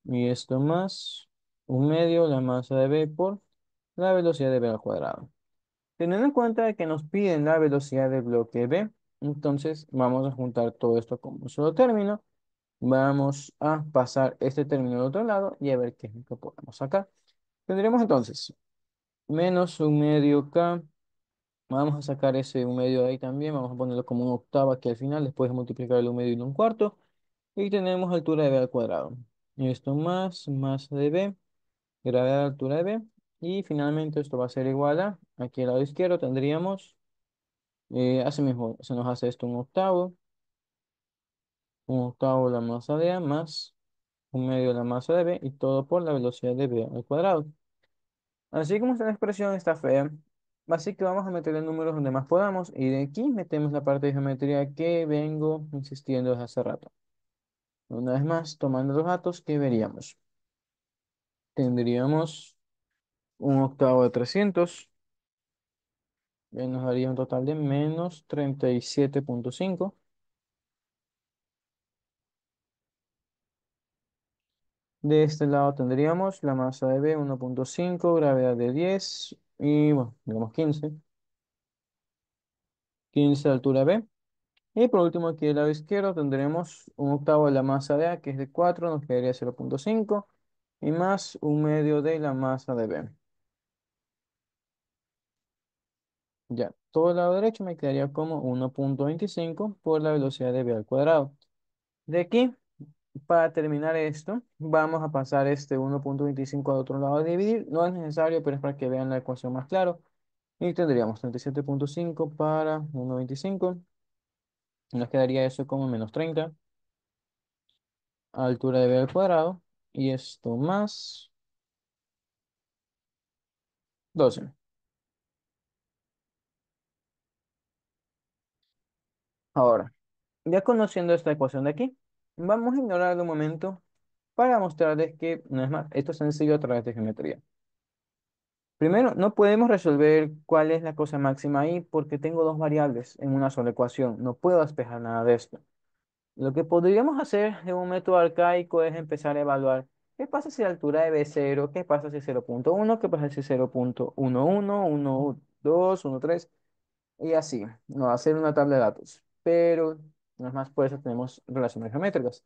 y esto más, un medio la masa de B por la velocidad de B al cuadrado. Teniendo en cuenta que nos piden la velocidad del bloque B, entonces vamos a juntar todo esto como un solo término. Vamos a pasar este término al otro lado y a ver qué es lo que podemos sacar. Tendremos entonces menos un medio K. Vamos a sacar ese un medio de ahí también. Vamos a ponerlo como un octavo aquí al final. Después de multiplicar el un medio y un cuarto. Y tenemos altura de B al cuadrado. Esto más masa de B, gravedad de altura de B. Y finalmente esto va a ser igual a, aquí al lado izquierdo tendríamos, así mismo, se nos hace esto un octavo la masa de A más un medio de la masa de B y todo por la velocidad de B al cuadrado. Así como esta expresión está fea, así que vamos a meterle números donde más podamos y de aquí metemos la parte de geometría que vengo insistiendo desde hace rato. Una vez más, tomando los datos, ¿qué veríamos? Tendríamos un octavo de 300, que nos daría un total de menos 37,5. De este lado tendríamos la masa de B 1,5, gravedad de 10 y bueno, digamos 15 de altura B. Y por último, aquí del lado izquierdo tendremos un octavo de la masa de A, que es de 4, nos quedaría 0,5, y más un medio de la masa de B. Ya, todo el lado derecho me quedaría como 1,25 por la velocidad de B al cuadrado. De aquí, para terminar esto, vamos a pasar este 1,25 al otro lado a dividir. No es necesario, pero es para que vean la ecuación más claro. Y tendríamos 37,5 para 1,25. Nos quedaría eso como menos 30. Altura de b al cuadrado y esto más 12. Ahora, ya conociendo esta ecuación de aquí, vamos a ignorar de un momento para mostrarles que, no es más, esto es sencillo a través de geometría. Primero, no podemos resolver cuál es la cosa máxima ahí porque tengo dos variables en una sola ecuación. No puedo despejar nada de esto. Lo que podríamos hacer de un método arcaico es empezar a evaluar qué pasa si la altura de b es 0, qué pasa si es 0,1, qué pasa si es 0,11, 1,2, 1,3 y así, no hacer una tabla de datos. Pero no es más, por eso tenemos relaciones geométricas.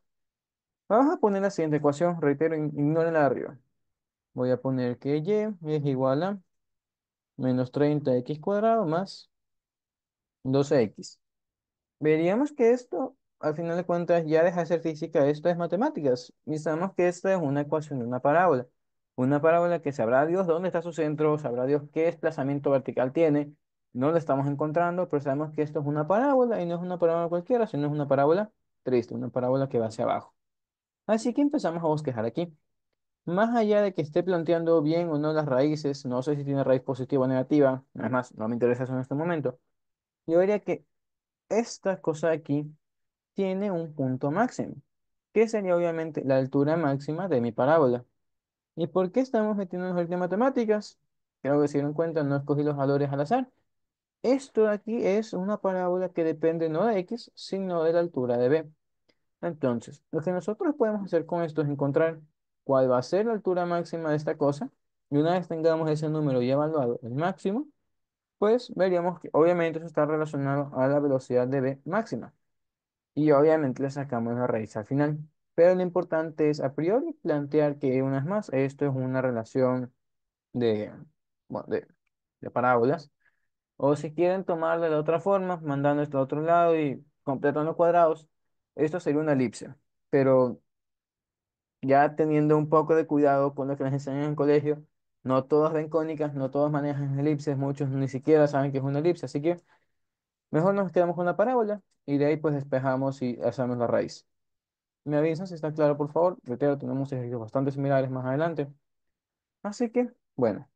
Vamos a poner la siguiente ecuación, reitero, ignoren la de arriba. Voy a poner que y es igual a menos 30x cuadrado más 12x. Veríamos que esto, al final de cuentas, ya deja de ser física, esto es matemáticas. Y sabemos que esta es una ecuación de una parábola. Una parábola que sabrá Dios dónde está su centro, sabrá Dios qué desplazamiento vertical tiene. No lo estamos encontrando, pero sabemos que esto es una parábola y no es una parábola cualquiera, sino es una parábola triste, una parábola que va hacia abajo. Así que empezamos a bosquejar aquí. Más allá de que esté planteando bien o no las raíces, no sé si tiene raíz positiva o negativa, además no me interesa eso en este momento. Yo diría que esta cosa de aquí tiene un punto máximo, que sería obviamente la altura máxima de mi parábola. ¿Y por qué estamos metiéndonos en matemáticas? Creo que si dieron cuenta, no escogí los valores al azar. Esto de aquí es una parábola que depende no de x, sino de la altura de b. Entonces, lo que nosotros podemos hacer con esto es encontrar cuál va a ser la altura máxima de esta cosa. Y una vez tengamos ese número ya evaluado, el máximo, pues veríamos que obviamente eso está relacionado a la velocidad de v máxima. Y obviamente le sacamos la raíz al final. Pero lo importante es a priori plantear que una vez más esto es una relación de, bueno, de parábolas. O si quieren tomarlo de otra forma, mandando esto a otro lado y completando cuadrados, esto sería una elipse. Pero ya teniendo un poco de cuidado con lo que les enseñan en el colegio, no todos ven cónicas, no todos manejan elipses, muchos ni siquiera saben que es una elipse, así que mejor nos quedamos con la parábola y de ahí pues despejamos y hacemos la raíz. Me avisan si está claro, por favor. Reitero, tenemos ejercicios bastante similares más adelante. Así que, bueno,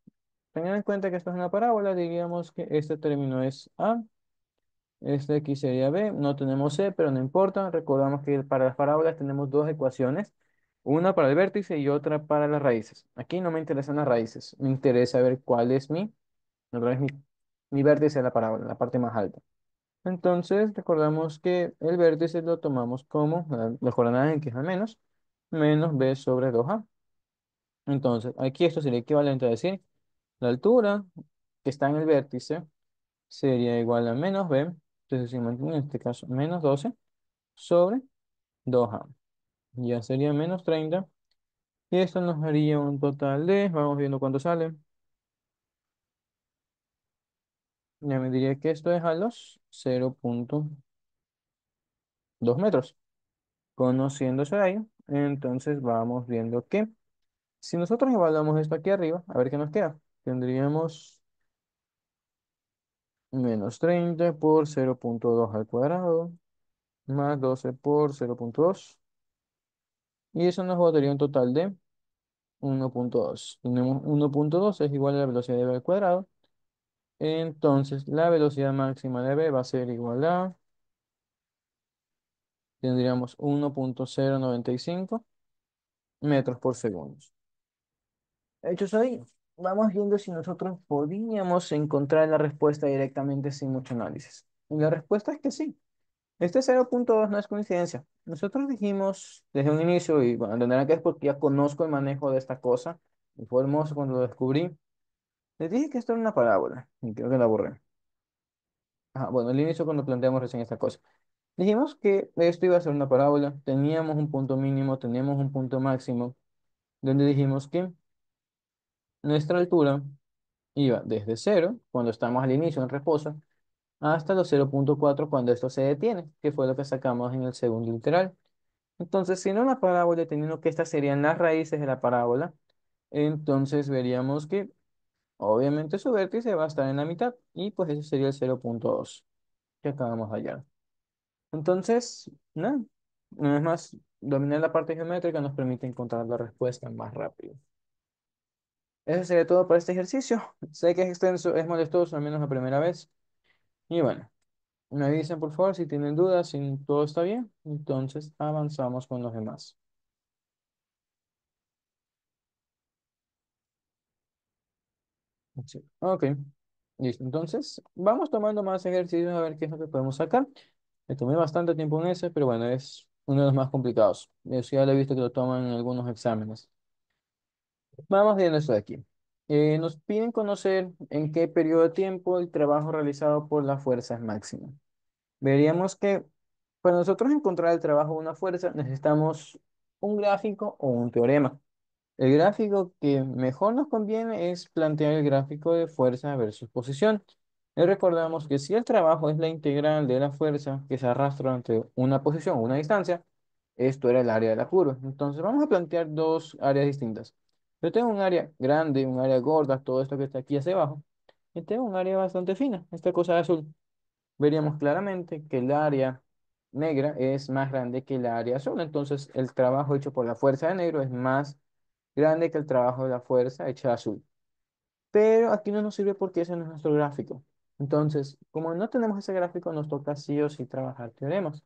teniendo en cuenta que esto es una parábola, diríamos que este término es A. Este aquí sería B, no tenemos C, pero no importa. Recordamos que para las parábolas tenemos dos ecuaciones, una para el vértice y otra para las raíces. Aquí no me interesan las raíces, me interesa ver cuál es mi vértice de la parábola, la parte más alta. Entonces, recordamos que el vértice lo tomamos como la coordenada en que es al menos B sobre 2A. Entonces, aquí esto sería equivalente a decir, la altura que está en el vértice sería igual a menos b, entonces si mantiene en este caso menos 12 sobre 2a, ya sería menos 30, y esto nos haría un total de, vamos viendo cuánto sale, ya me diría que esto es a los 0,2 metros, conociendo ese radio, entonces vamos viendo que si nosotros evaluamos esto aquí arriba, a ver qué nos queda, tendríamos menos 30 por 0,2 al cuadrado, más 12 por 0,2. Y eso nos daría un total de 1,2. Tenemos 1,2 es igual a la velocidad de v al cuadrado. Entonces, la velocidad máxima de v va a ser igual a, tendríamos 1,095 metros por segundo. Hechos ahí, vamos viendo si nosotros podíamos encontrar la respuesta directamente sin mucho análisis. Y la respuesta es que sí. Este 0,2 no es coincidencia. Nosotros dijimos desde un inicio, y bueno, entenderán que es porque ya conozco el manejo de esta cosa, y fue hermoso cuando lo descubrí. Les dije que esto era una parábola, y creo que la borré. Ajá, bueno, al inicio cuando planteamos recién esta cosa. Dijimos que esto iba a ser una parábola, teníamos un punto mínimo, teníamos un punto máximo, donde dijimos que nuestra altura iba desde cero, cuando estamos al inicio en reposo, hasta los 0,4 cuando esto se detiene, que fue lo que sacamos en el segundo literal. Entonces, si no una parábola, teniendo que estas serían las raíces de la parábola, entonces veríamos que obviamente su vértice va a estar en la mitad y pues ese sería el 0,2 que acabamos de hallar. Entonces, nada, una vez más, dominar la parte geométrica nos permite encontrar la respuesta más rápido. Eso sería todo para este ejercicio. Sé que es extenso, es molestoso, al menos la primera vez. Y bueno, me avisen por favor si tienen dudas, si todo está bien. Entonces avanzamos con los demás. Sí. Ok, listo. Entonces, vamos tomando más ejercicios a ver qué es lo que podemos sacar. Me tomé bastante tiempo en ese, pero bueno, es uno de los más complicados. Eso ya lo he visto que lo toman en algunos exámenes. Vamos viendo esto de aquí. Nos piden conocer en qué periodo de tiempo el trabajo realizado por la fuerza es máximo. Veríamos que para nosotros encontrar el trabajo de una fuerza necesitamos un gráfico o un teorema. El gráfico que mejor nos conviene es plantear el gráfico de fuerza versus posición. Y recordamos que si el trabajo es la integral de la fuerza que se arrastra ante una posición o una distancia, esto era el área de la curva. Entonces vamos a plantear dos áreas distintas. Yo tengo un área grande, un área gorda, todo esto que está aquí hacia abajo, y tengo un área bastante fina, esta cosa de azul. Veríamos claramente que el área negra es más grande que el área azul. Entonces el trabajo hecho por la fuerza de negro es más grande que el trabajo de la fuerza hecha azul. Pero aquí no nos sirve porque ese no es nuestro gráfico. Entonces, como no tenemos ese gráfico, nos toca sí o sí trabajar teoremas.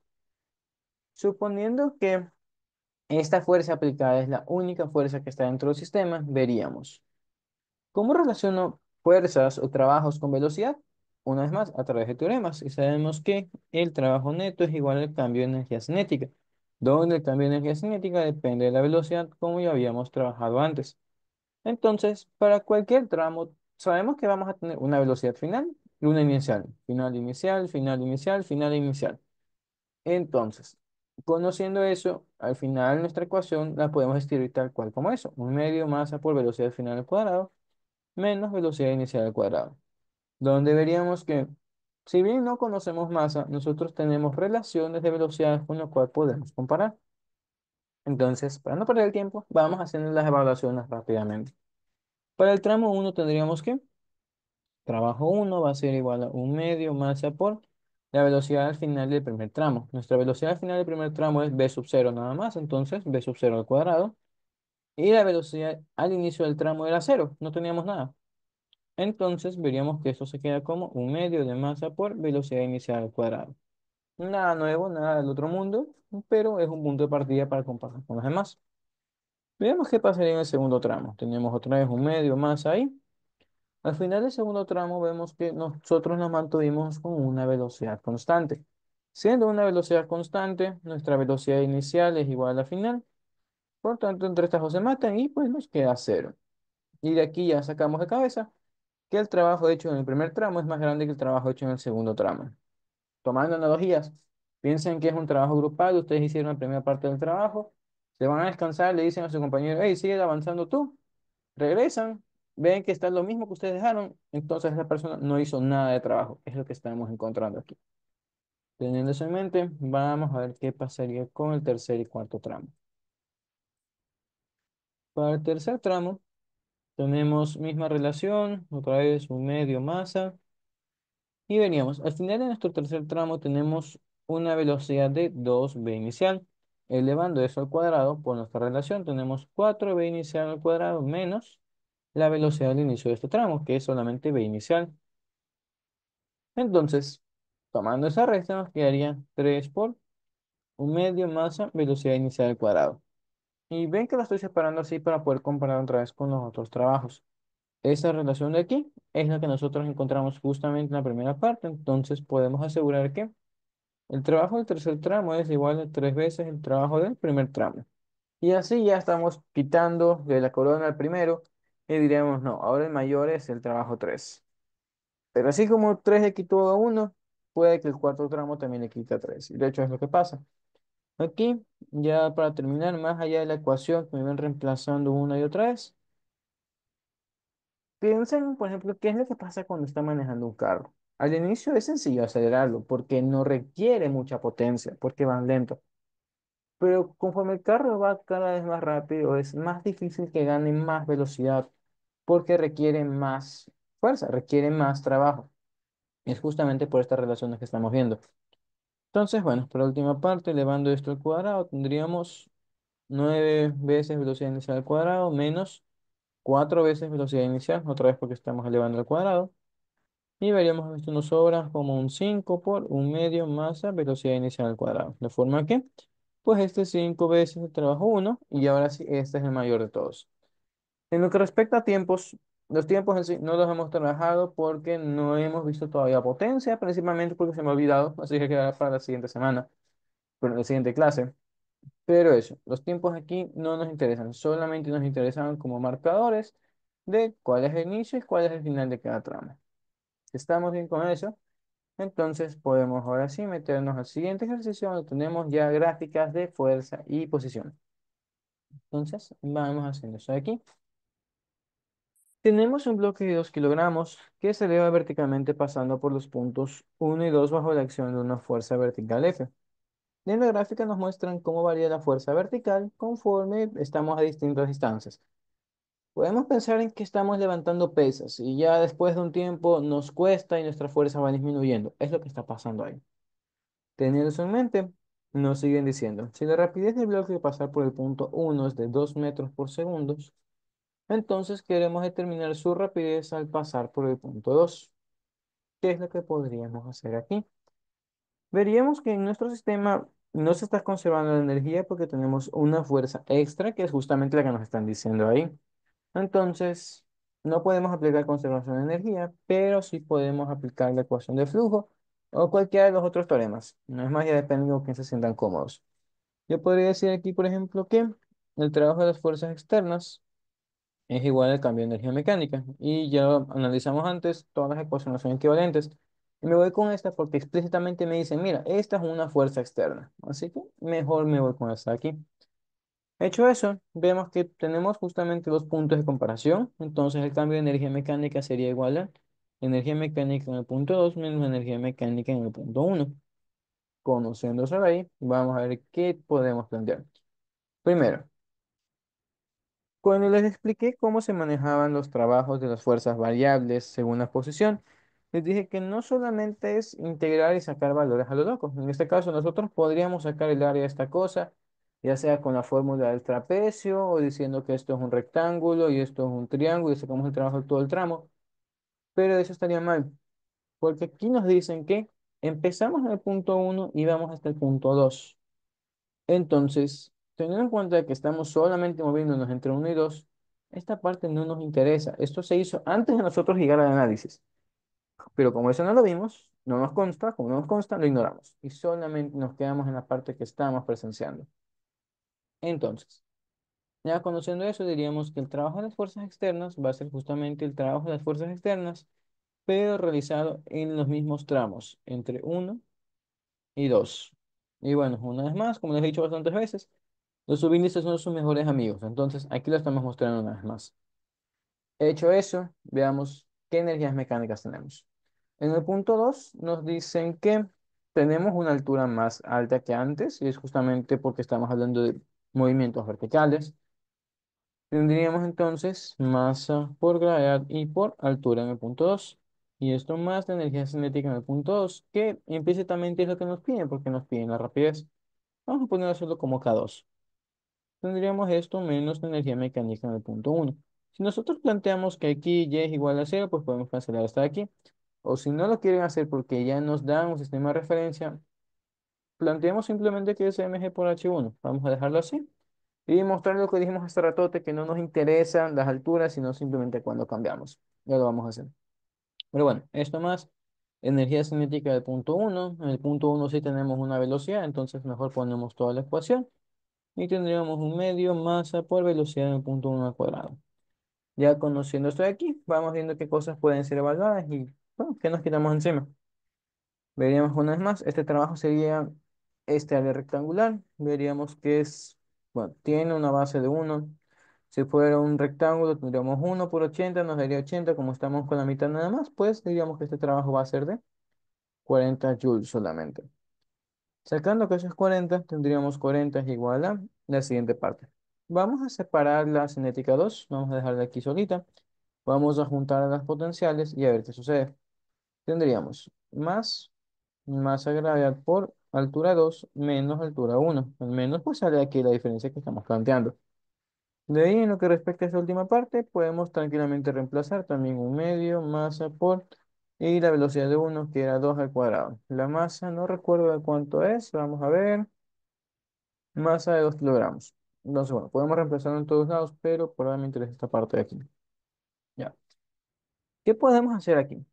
Suponiendo que esta fuerza aplicada es la única fuerza que está dentro del sistema, veríamos cómo relaciono fuerzas o trabajos con velocidad. Una vez más, a través de teoremas. Y sabemos que el trabajo neto es igual al cambio de energía cinética, donde el cambio de energía cinética depende de la velocidad, como ya habíamos trabajado antes. Entonces, para cualquier tramo, sabemos que vamos a tener una velocidad final una inicial, final inicial, final inicial, final inicial. Entonces, conociendo eso, al final nuestra ecuación la podemos escribir tal cual como eso. Un medio masa por velocidad final al cuadrado menos velocidad inicial al cuadrado. Donde veríamos que, si bien no conocemos masa, nosotros tenemos relaciones de velocidades con las cuales podemos comparar. Entonces, para no perder el tiempo, vamos haciendo las evaluaciones rápidamente. Para el tramo uno tendríamos que trabajo uno va a ser igual a un medio masa por la velocidad al final del primer tramo. Nuestra velocidad al final del primer tramo es v sub cero nada más, entonces v sub cero al cuadrado. Y la velocidad al inicio del tramo era cero, no teníamos nada. Entonces veríamos que eso se queda como un medio de masa por velocidad inicial al cuadrado. Nada nuevo, nada del otro mundo, pero es un punto de partida para comparar con los demás. Veamos qué pasaría en el segundo tramo. Tenemos otra vez un medio más ahí. Al final del segundo tramo vemos que nosotros nos mantuvimos con una velocidad constante. Siendo una velocidad constante, nuestra velocidad inicial es igual a la final. Por tanto, entre estas dos se matan y pues nos queda cero. Y de aquí ya sacamos de cabeza que el trabajo hecho en el primer tramo es más grande que el trabajo hecho en el segundo tramo. Tomando analogías, piensen que es un trabajo grupal, ustedes hicieron la primera parte del trabajo, se van a descansar, le dicen a su compañero, hey, sigue avanzando tú, regresan, ven que está lo mismo que ustedes dejaron, entonces esa persona no hizo nada de trabajo, es lo que estamos encontrando aquí. Teniendo eso en mente, vamos a ver qué pasaría con el tercer y cuarto tramo. Para el tercer tramo, tenemos misma relación, otra vez un medio masa. Y veníamos, al final de nuestro tercer tramo tenemos una velocidad de 2v inicial. Elevando eso al cuadrado, por nuestra relación, tenemos 4v inicial al cuadrado menos la velocidad al inicio de este tramo, que es solamente v inicial. Entonces, tomando esa resta, nos quedaría 3 por un medio masa velocidad inicial al cuadrado. Y ven que lo estoy separando así para poder comparar otra vez con los otros trabajos. Esa relación de aquí es la que nosotros encontramos justamente en la primera parte, entonces podemos asegurar que el trabajo del tercer tramo es igual a 3 veces el trabajo del primer tramo. Y así ya estamos quitando de la corona al primero y diríamos, no, ahora el mayor es el trabajo 3. Pero así como 3 le quitó a uno, puede que el cuarto tramo también le quite a 3. Y de hecho es lo que pasa. Aquí, ya para terminar, más allá de la ecuación que me ven reemplazando una y otra vez, piensen, por ejemplo, qué es lo que pasa cuando está manejando un carro. Al inicio es sencillo acelerarlo porque no requiere mucha potencia, porque van lento. Pero conforme el carro va cada vez más rápido, es más difícil que gane más velocidad porque requiere más fuerza, requiere más trabajo. Y es justamente por estas relaciones que estamos viendo. Entonces, bueno, por la última parte, elevando esto al cuadrado, tendríamos 9 veces velocidad inicial al cuadrado menos 4 veces velocidad inicial, otra vez porque estamos elevando al cuadrado. Y veríamos que esto nos sobra como un 5 por un medio masa velocidad inicial al cuadrado. De forma que, pues este es 5 veces el trabajo uno y ahora sí, este es el mayor de todos. En lo que respecta a tiempos, los tiempos en sí no los hemos trabajado porque no hemos visto todavía potencia, principalmente porque se me ha olvidado, así que quedará para la siguiente semana, para la siguiente clase. Pero eso, los tiempos aquí no nos interesan, solamente nos interesan como marcadores de cuál es el inicio y cuál es el final de cada tramo. Si estamos bien con eso, entonces podemos ahora sí meternos al siguiente ejercicio donde tenemos ya gráficas de fuerza y posición. Entonces vamos haciendo eso de aquí. Tenemos un bloque de 2 kilogramos que se eleva verticalmente pasando por los puntos uno y 2 bajo la acción de una fuerza vertical F. En la gráfica nos muestran cómo varía la fuerza vertical conforme estamos a distintas distancias. Podemos pensar en que estamos levantando pesas y ya después de un tiempo nos cuesta y nuestra fuerza va disminuyendo. Es lo que está pasando ahí. Teniendo eso en mente, nos siguen diciendo, si la rapidez del bloque de pasar por el punto uno es de 2 metros por segundo, entonces queremos determinar su rapidez al pasar por el punto 2. ¿Qué es lo que podríamos hacer aquí? Veríamos que en nuestro sistema no se está conservando la energía porque tenemos una fuerza extra que es justamente la que nos están diciendo ahí. Entonces, no podemos aplicar conservación de energía, pero sí podemos aplicar la ecuación de flujo o cualquiera de los otros teoremas. No es más, ya depende de quién se sientan cómodos. Yo podría decir aquí, por ejemplo, que el trabajo de las fuerzas externas es igual al cambio de energía mecánica. Y ya lo analizamos antes, todas las ecuaciones son equivalentes. Y me voy con esta porque explícitamente me dicen, mira, esta es una fuerza externa. Así que mejor me voy con esta de aquí. Hecho eso, vemos que tenemos justamente dos puntos de comparación. Entonces el cambio de energía mecánica sería igual a energía mecánica en el punto 2 menos energía mecánica en el punto uno. Conociendo eso de ahí, vamos a ver qué podemos plantear. Primero, cuando les expliqué cómo se manejaban los trabajos de las fuerzas variables según la posición, les dije que no solamente es integrar y sacar valores a lo loco. En este caso, nosotros podríamos sacar el área de esta cosa, ya sea con la fórmula del trapecio o diciendo que esto es un rectángulo y esto es un triángulo y sacamos el trabajo de todo el tramo, pero eso estaría mal, porque aquí nos dicen que empezamos en el punto uno y vamos hasta el punto 2. Entonces, teniendo en cuenta que estamos solamente moviéndonos entre uno y 2, esta parte no nos interesa. Esto se hizo antes de nosotros llegar al análisis. Pero como eso no lo vimos, no nos consta, como no nos consta, lo ignoramos. Y solamente nos quedamos en la parte que estábamos presenciando. Entonces, ya conociendo eso, diríamos que el trabajo de las fuerzas externas va a ser justamente el trabajo de las fuerzas externas, pero realizado en los mismos tramos, entre uno y 2. Y bueno, una vez más, como les he dicho bastantes veces, los subíndices son sus mejores amigos, entonces aquí lo estamos mostrando una vez más. Hecho eso, veamos qué energías mecánicas tenemos. En el punto 2 nos dicen que tenemos una altura más alta que antes, y es justamente porque estamos hablando de movimientos verticales. Tendríamos entonces masa por gravedad y por altura en el punto 2. Y esto más la energía cinética en el punto 2, que implícitamente es lo que nos piden, porque nos piden la rapidez. Vamos a poner solo como K2. Tendríamos esto menos la energía mecánica en el punto uno. Si nosotros planteamos que aquí y es igual a cero, pues podemos cancelar hasta aquí. O si no lo quieren hacer porque ya nos dan un sistema de referencia, planteamos simplemente que es mg por h1. Vamos a dejarlo así. Y mostrar lo que dijimos hace ratote, que no nos interesan las alturas, sino simplemente cuando cambiamos. Ya lo vamos a hacer. Pero bueno, esto más energía cinética del punto uno. En el punto uno sí tenemos una velocidad, entonces mejor ponemos toda la ecuación y tendríamos un medio masa por velocidad en el punto uno al cuadrado. Ya conociendo esto de aquí, vamos viendo qué cosas pueden ser evaluadas y bueno, qué nos quitamos encima. Veríamos una vez más, este trabajo sería este área rectangular. Veríamos que es, bueno, tiene una base de uno. Si fuera un rectángulo, tendríamos uno por 80 nos daría 80. Como estamos con la mitad nada más, pues diríamos que este trabajo va a ser de 40 joules solamente. Sacando que eso es 40, tendríamos 40 es igual a la siguiente parte. Vamos a separar la cinética 2, vamos a dejarla aquí solita. Vamos a juntar las potenciales y a ver qué sucede. Tendríamos más masa gravedad por altura 2 menos altura uno. Al menos pues sale aquí la diferencia que estamos planteando. De ahí en lo que respecta a esta última parte, podemos tranquilamente reemplazar también un medio masa por y la velocidad de uno que era 2 al cuadrado. La masa no recuerdo de cuánto es, vamos a ver. Masa de 2 kilogramos. Entonces, bueno, podemos reemplazarlo en todos lados, pero probablemente me interesa esta parte de aquí. Ya. ¿Qué podemos hacer aquí?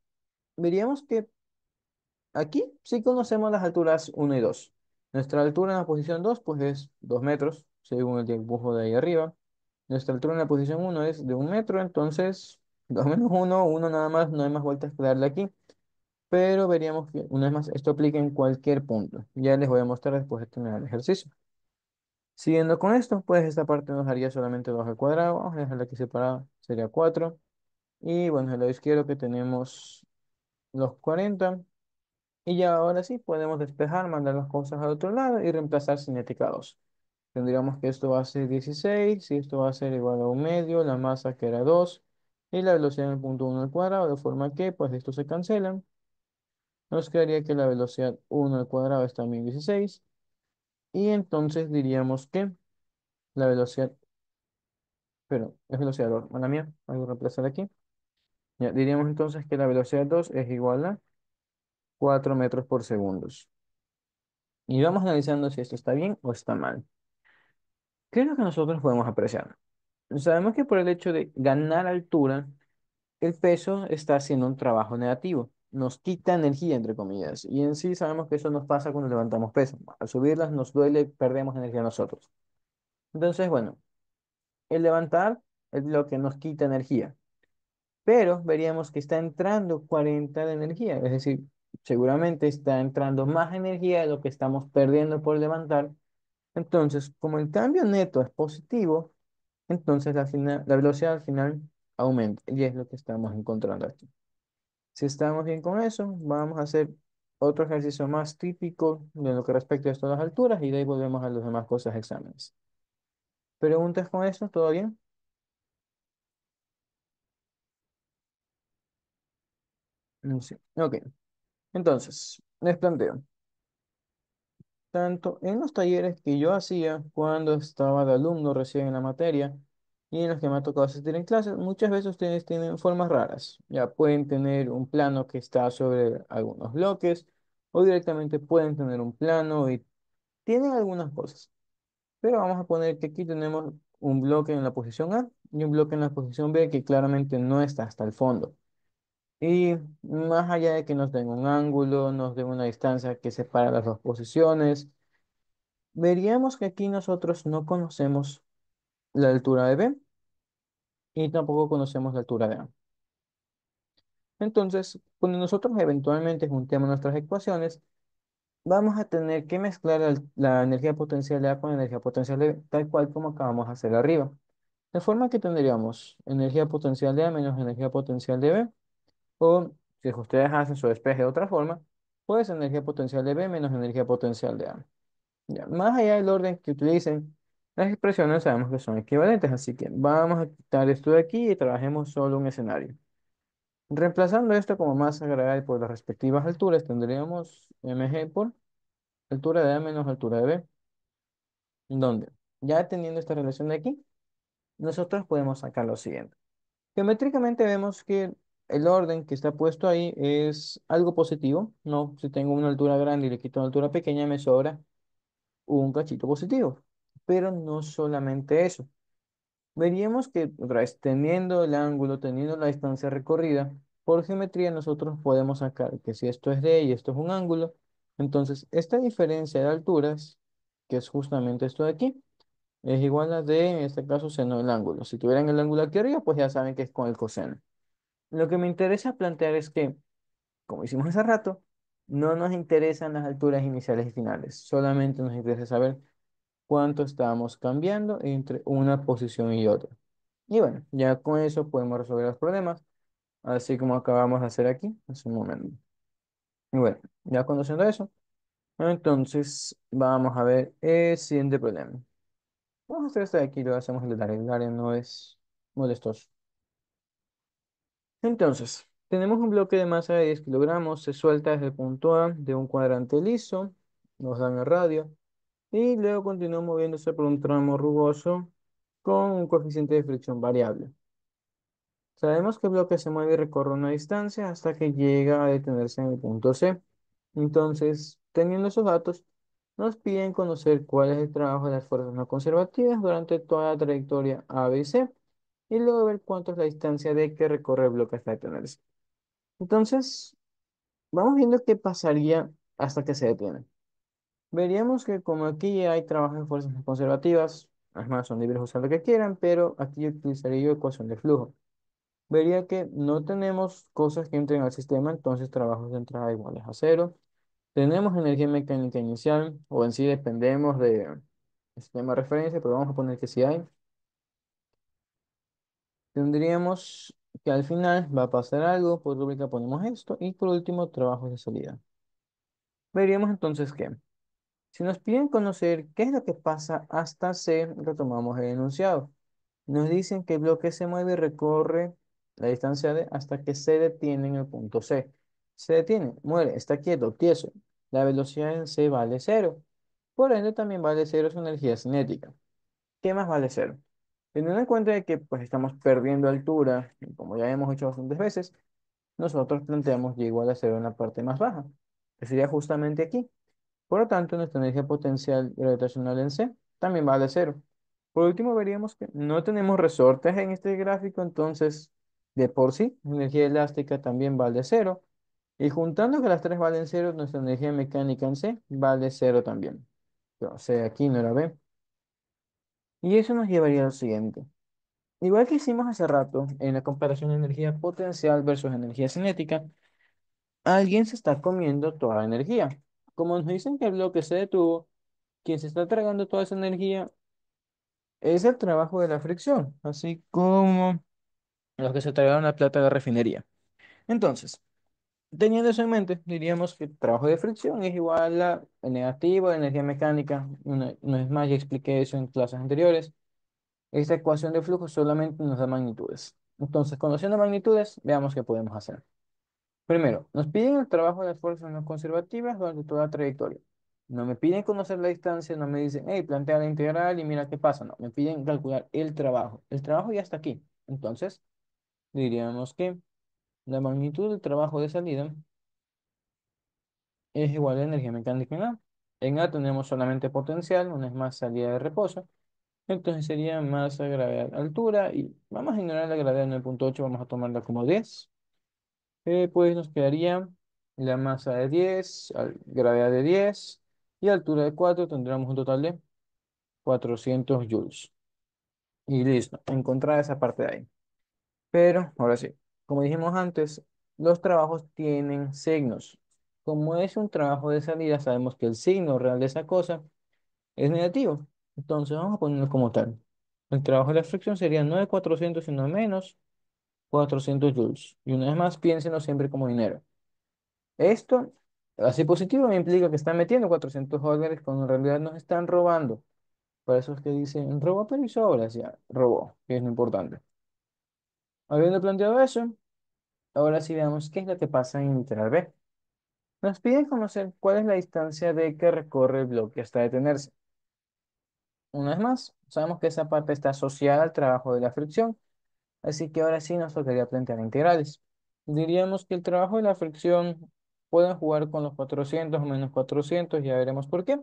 Veríamos que aquí sí conocemos las alturas uno y 2. Nuestra altura en la posición 2 pues es 2 metros, según el dibujo de ahí arriba. Nuestra altura en la posición uno es de 1 metro, entonces 2 menos uno nada más, no hay más vueltas que darle aquí. Pero veríamos que, una vez más, esto aplica en cualquier punto. Ya les voy a mostrar después de terminar el ejercicio. Siguiendo con esto, pues esta parte nos daría solamente 2 al cuadrado. Vamos a dejarla aquí separada, sería 4. Y bueno, del lado izquierdo que tenemos los 40. Y ya ahora sí podemos despejar, mandar las cosas al otro lado y reemplazar cinética 2. Tendríamos que esto va a ser 16 y esto va a ser igual a un medio, la masa que era 2 y la velocidad en el punto uno al cuadrado, de forma que pues estos se cancelan. Nos quedaría que la velocidad uno al cuadrado es también 16 y entonces diríamos que la velocidad, pero es velocidad 2, mala mía, voy a reemplazar aquí. Ya, diríamos entonces que la velocidad 2 es igual a 4 metros por segundo. Y vamos analizando si esto está bien o está mal. ¿Qué es lo que nosotros podemos apreciar? Sabemos que por el hecho de ganar altura, el peso está haciendo un trabajo negativo. Nos quita energía, entre comillas. Y en sí sabemos que eso nos pasa cuando levantamos peso. Al subirlas nos duele, perdemos energía nosotros. Entonces, bueno, el levantar es lo que nos quita energía. Pero veríamos que está entrando 40 de energía, es decir, seguramente está entrando más energía de lo que estamos perdiendo por levantar. Entonces, como el cambio neto es positivo, entonces la velocidad al final aumenta y es lo que estamos encontrando aquí. Si estamos bien con eso, vamos a hacer otro ejercicio más típico de lo que respecta a esto de las alturas y de ahí volvemos a las demás cosas exámenes. ¿Preguntas con esto? ¿Todo bien? Sí. Ok. Entonces, les planteo. Tanto en los talleres que yo hacía cuando estaba de alumno recién en la materia y en los que me ha tocado asistir en clases, muchas veces ustedes tienen formas raras. Ya pueden tener un plano que está sobre algunos bloques o directamente pueden tener un plano y tienen algunas cosas. Pero vamos a poner que aquí tenemos un bloque en la posición A y un bloque en la posición B que claramente no está hasta el fondo. Y más allá de que nos den un ángulo, nos den una distancia que separa las dos posiciones, veríamos que aquí nosotros no conocemos la altura de B y tampoco conocemos la altura de A. Entonces, cuando nosotros eventualmente juntemos nuestras ecuaciones, vamos a tener que mezclar la energía potencial de A con la energía potencial de B, tal cual como acabamos de hacer arriba. De forma que tendríamos energía potencial de A menos energía potencial de B, o si ustedes hacen su despeje de otra forma, pues energía potencial de B menos energía potencial de A. Ya, más allá del orden que utilicen, las expresiones sabemos que son equivalentes, así que vamos a quitar esto de aquí y trabajemos solo un escenario. Reemplazando esto como masa agregada por las respectivas alturas, tendríamos mg por altura de A menos altura de B, donde ya teniendo esta relación de aquí, nosotros podemos sacar lo siguiente. Geométricamente vemos que el orden que está puesto ahí es algo positivo, ¿no? Si tengo una altura grande y le quito una altura pequeña, me sobra un cachito positivo. Pero no solamente eso. Veríamos que, otra vez, teniendo el ángulo, teniendo la distancia recorrida, por geometría nosotros podemos sacar que si esto es D y esto es un ángulo, entonces esta diferencia de alturas, que es justamente esto de aquí, es igual a D, en este caso, seno del ángulo. Si tuvieran el ángulo aquí arriba, pues ya saben que es con el coseno. Lo que me interesa plantear es que, como hicimos hace rato, no nos interesan las alturas iniciales y finales, solamente nos interesa saber cuánto estamos cambiando entre una posición y otra. Y bueno, ya con eso podemos resolver los problemas, así como acabamos de hacer aquí hace un momento. Y bueno, ya conociendo eso, entonces vamos a ver el siguiente problema. Vamos a hacer este de aquí, lo hacemos el área no es molestoso. Entonces, tenemos un bloque de masa de 10 kilogramos, se suelta desde el punto A de un cuadrante liso, nos dan el radio, y luego continúa moviéndose por un tramo rugoso con un coeficiente de fricción variable. Sabemos que el bloque se mueve y recorre una distancia hasta que llega a detenerse en el punto C. Entonces, teniendo esos datos, nos piden conocer cuál es el trabajo de las fuerzas no conservativas durante toda la trayectoria A, B y C, y luego ver cuánto es la distancia D que recorre el bloque hasta detenerse. Entonces, vamos viendo qué pasaría hasta que se detiene. Veríamos que como aquí hay trabajo de fuerzas no conservativas, es más, son libres de usar lo que quieran, pero aquí utilizaría yo ecuación de flujo. Vería que no tenemos cosas que entren al sistema, entonces trabajos de entrada iguales a cero. Tenemos energía mecánica inicial, o en sí dependemos de sistema de referencia, pero vamos a poner que sí hay. Tendríamos que al final va a pasar algo, por rúbrica ponemos esto, y por último, trabajos de salida. Veríamos entonces que, si nos piden conocer qué es lo que pasa hasta C, retomamos el enunciado. Nos dicen que el bloque se mueve y recorre la distancia D hasta que se detiene en el punto C. Se detiene, muere, está quieto, tieso. La velocidad en C vale cero. Por ende, también vale cero su energía cinética. ¿Qué más vale cero? Teniendo en cuenta de que pues, estamos perdiendo altura, y como ya hemos hecho bastantes veces, nosotros planteamos y igual a cero en la parte más baja, que sería justamente aquí. Por lo tanto, nuestra energía potencial gravitacional en C también vale cero. Por último, veríamos que no tenemos resortes en este gráfico, entonces, de por sí, la energía elástica también vale cero. Y juntando que las tres valen cero, nuestra energía mecánica en C vale cero también. Pero C aquí no la ve. Y eso nos llevaría a lo siguiente. Igual que hicimos hace rato en la comparación de energía potencial versus energía cinética, alguien se está comiendo toda la energía. Como nos dicen que el bloque se detuvo, quien se está tragando toda esa energía es el trabajo de la fricción, así como los que se tragaron la plata de la refinería. Entonces, teniendo eso en mente, diríamos que el trabajo de fricción es igual a el negativo de energía mecánica. Una vez más, ya expliqué eso en clases anteriores. Esta ecuación de flujo solamente nos da magnitudes. Entonces, conociendo magnitudes, veamos qué podemos hacer. Primero, nos piden el trabajo de las fuerzas no conservativas durante toda la trayectoria. No me piden conocer la distancia, no me dicen, hey, plantea la integral y mira qué pasa. No, me piden calcular el trabajo. El trabajo ya está aquí. Entonces, diríamos que la magnitud del trabajo de salida es igual a la energía mecánica en A. En A tenemos solamente potencial, una es más salida de reposo. Entonces sería masa, gravedad, altura. Y vamos a ignorar la gravedad de 9,8, vamos a tomarla como 10. Pues nos quedaría la masa de 10, gravedad de 10 y altura de 4. Tendríamos un total de 400 joules. Y listo, encontrar esa parte de ahí. Pero, ahora sí, como dijimos antes, los trabajos tienen signos. Como es un trabajo de salida, sabemos que el signo real de esa cosa es negativo. Entonces vamos a ponerlo como tal. El trabajo de la fricción sería no de 400 sino menos 400 joules. Y una vez más, piénsenlo siempre como dinero. Esto, así positivo, me implica que están metiendo $400 cuando en realidad nos están robando. Por eso es que dicen robó pero y sobras, ya, robó, que es lo importante. Habiendo planteado eso, ahora sí veamos qué es lo que pasa en literal B. Nos piden conocer cuál es la distancia de que recorre el bloque hasta detenerse. Una vez más, sabemos que esa parte está asociada al trabajo de la fricción, así que ahora sí nos tocaría plantear integrales. Diríamos que el trabajo de la fricción pueden jugar con los 400 o menos 400, ya veremos por qué.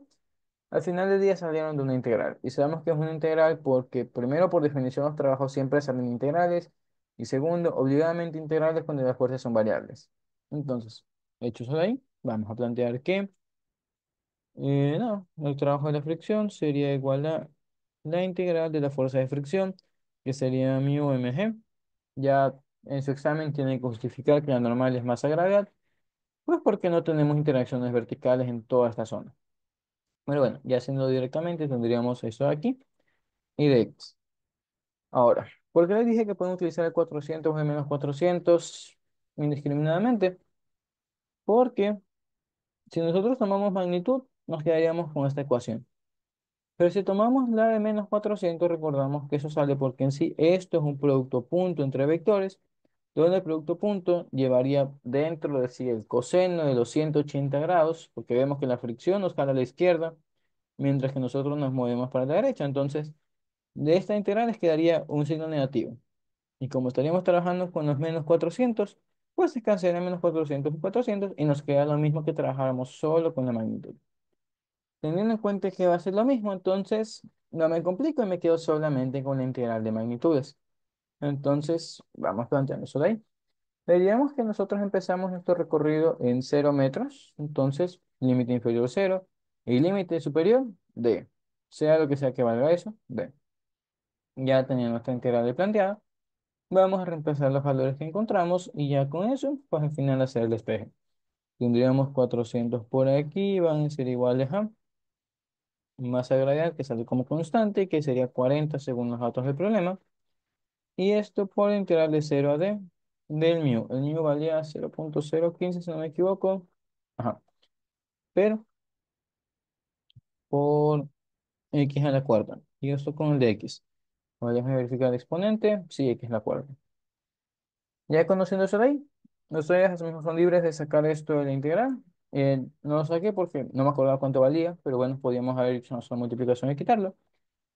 Al final del día salieron de una integral. Y sabemos que es una integral porque, primero, por definición, los trabajos siempre salen integrales. Y segundo, obligadamente integrales cuando las fuerzas son variables. Entonces, hecho eso de ahí, vamos a plantear que, no, el trabajo de la fricción sería igual a la integral de la fuerza de fricción, que sería mu mg. Ya en su examen tiene que justificar que la normal es masa gravedad, pues porque no tenemos interacciones verticales en toda esta zona. Pero bueno, ya haciendo directamente tendríamos eso de aquí y de X. Ahora, ¿por qué les dije que pueden utilizar el 400 o el menos 400 indiscriminadamente? Porque si nosotros tomamos magnitud, nos quedaríamos con esta ecuación. Pero si tomamos la de menos 400, recordamos que eso sale porque en sí esto es un producto punto entre vectores, donde el producto punto llevaría dentro de sí el coseno de los 180 grados, porque vemos que la fricción nos jala a la izquierda, mientras que nosotros nos movemos para la derecha. Entonces, de esta integral les quedaría un signo negativo. Y como estaríamos trabajando con los menos 400, pues se cancelan menos 400 y 400 y nos queda lo mismo que trabajáramos solo con la magnitud. Teniendo en cuenta que va a ser lo mismo, entonces no me complico y me quedo solamente con la integral de magnitudes. Entonces, vamos planteando eso de ahí. Veríamos que nosotros empezamos nuestro recorrido en 0 metros, entonces límite inferior cero y límite superior D. Sea lo que sea que valga eso, D. Ya teniendo nuestra integral de planteada, vamos a reemplazar los valores que encontramos y ya con eso, pues al final hacer el despeje. Tendríamos 400 por aquí, van a ser iguales a masa gravedad que sale como constante, que sería 40 según los datos del problema. Y esto por integral de 0 a d del mu. El mu valía 0,015 si no me equivoco. Ajá. Pero por x a la cuarta. Y esto con el de x. Vamos a verificar el exponente. Sí, x a la cuarta. Ya conociendo eso de ahí, ustedes mismos son libres de sacar esto de la integral. No lo saqué porque no me acordaba cuánto valía, pero bueno, podíamos haber hecho una sola multiplicación y quitarlo.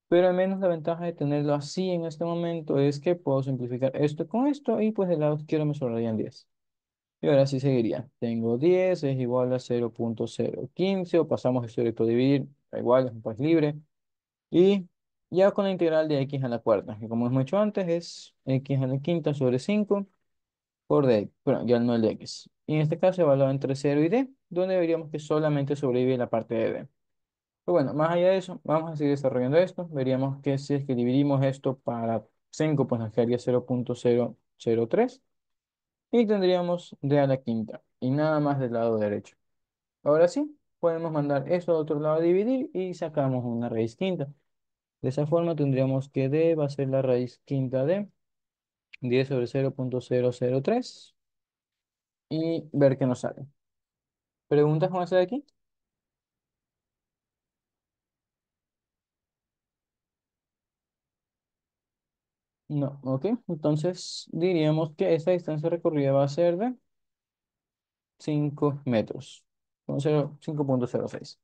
Pero al menos la ventaja de tenerlo así en este momento es que puedo simplificar esto con esto y pues del lado izquierdo me sobrarían 10. Y ahora sí seguiría. Tengo 10 es igual a 0,015 o pasamos esto directo a dividir, da igual, es un país libre. Y ya con la integral de x a la cuarta, que como hemos hecho antes es x a la quinta sobre 5 por d, bueno, ya no el de x. Y en este caso evaluado entre 0 y d, donde veríamos que solamente sobrevive la parte de d. Pero bueno, más allá de eso, vamos a seguir desarrollando esto. Veríamos que si es que dividimos esto para 5 pues nos quedaría 0,003 y tendríamos d a la quinta y nada más del lado derecho. Ahora sí, podemos mandar eso al otro lado a dividir y sacamos una raíz quinta. De esa forma tendríamos que d va a ser la raíz quinta de 10 sobre 0,003 y ver qué nos sale. ¿Preguntas con esa de aquí? No, ok. Entonces diríamos que esta distancia recorrida va a ser de 5 metros, con 5,06.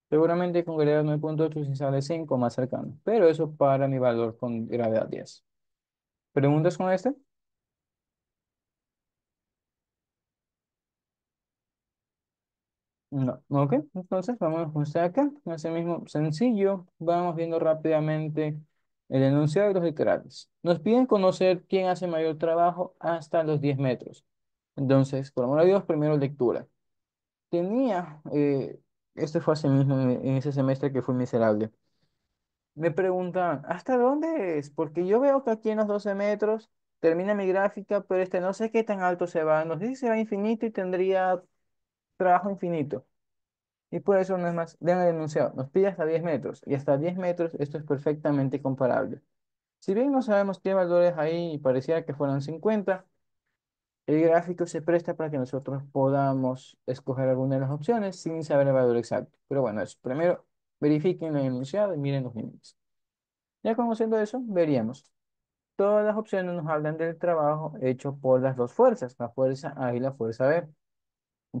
Seguramente con gravedad 9,8 si sale 5 más cercano, pero eso para mi valor con gravedad 10. ¿Preguntas con este? No, ok. Entonces vamos con este de acá. Así mismo, sencillo. Vamos viendo rápidamente el enunciado y los literales. Nos piden conocer quién hace mayor trabajo hasta los 10 metros. Entonces, por amor a Dios, primero lectura. Tenía, este fue así mismo en ese semestre que fue miserable. Me preguntan, ¿hasta dónde es? Porque yo veo que aquí en los 12 metros termina mi gráfica, pero este no sé qué tan alto se va. No sé si se va infinito y tendría trabajo infinito. Y por eso no es más, den el enunciado, nos pide hasta 10 metros. Y hasta 10 metros esto es perfectamente comparable. Si bien no sabemos qué valores hay y pareciera que fueran 50, el gráfico se presta para que nosotros podamos escoger alguna de las opciones sin saber el valor exacto. Pero bueno, eso. Primero, verifiquen el enunciado y miren los límites. Ya conociendo eso, veríamos. Todas las opciones nos hablan del trabajo hecho por las dos fuerzas, la fuerza A y la fuerza B.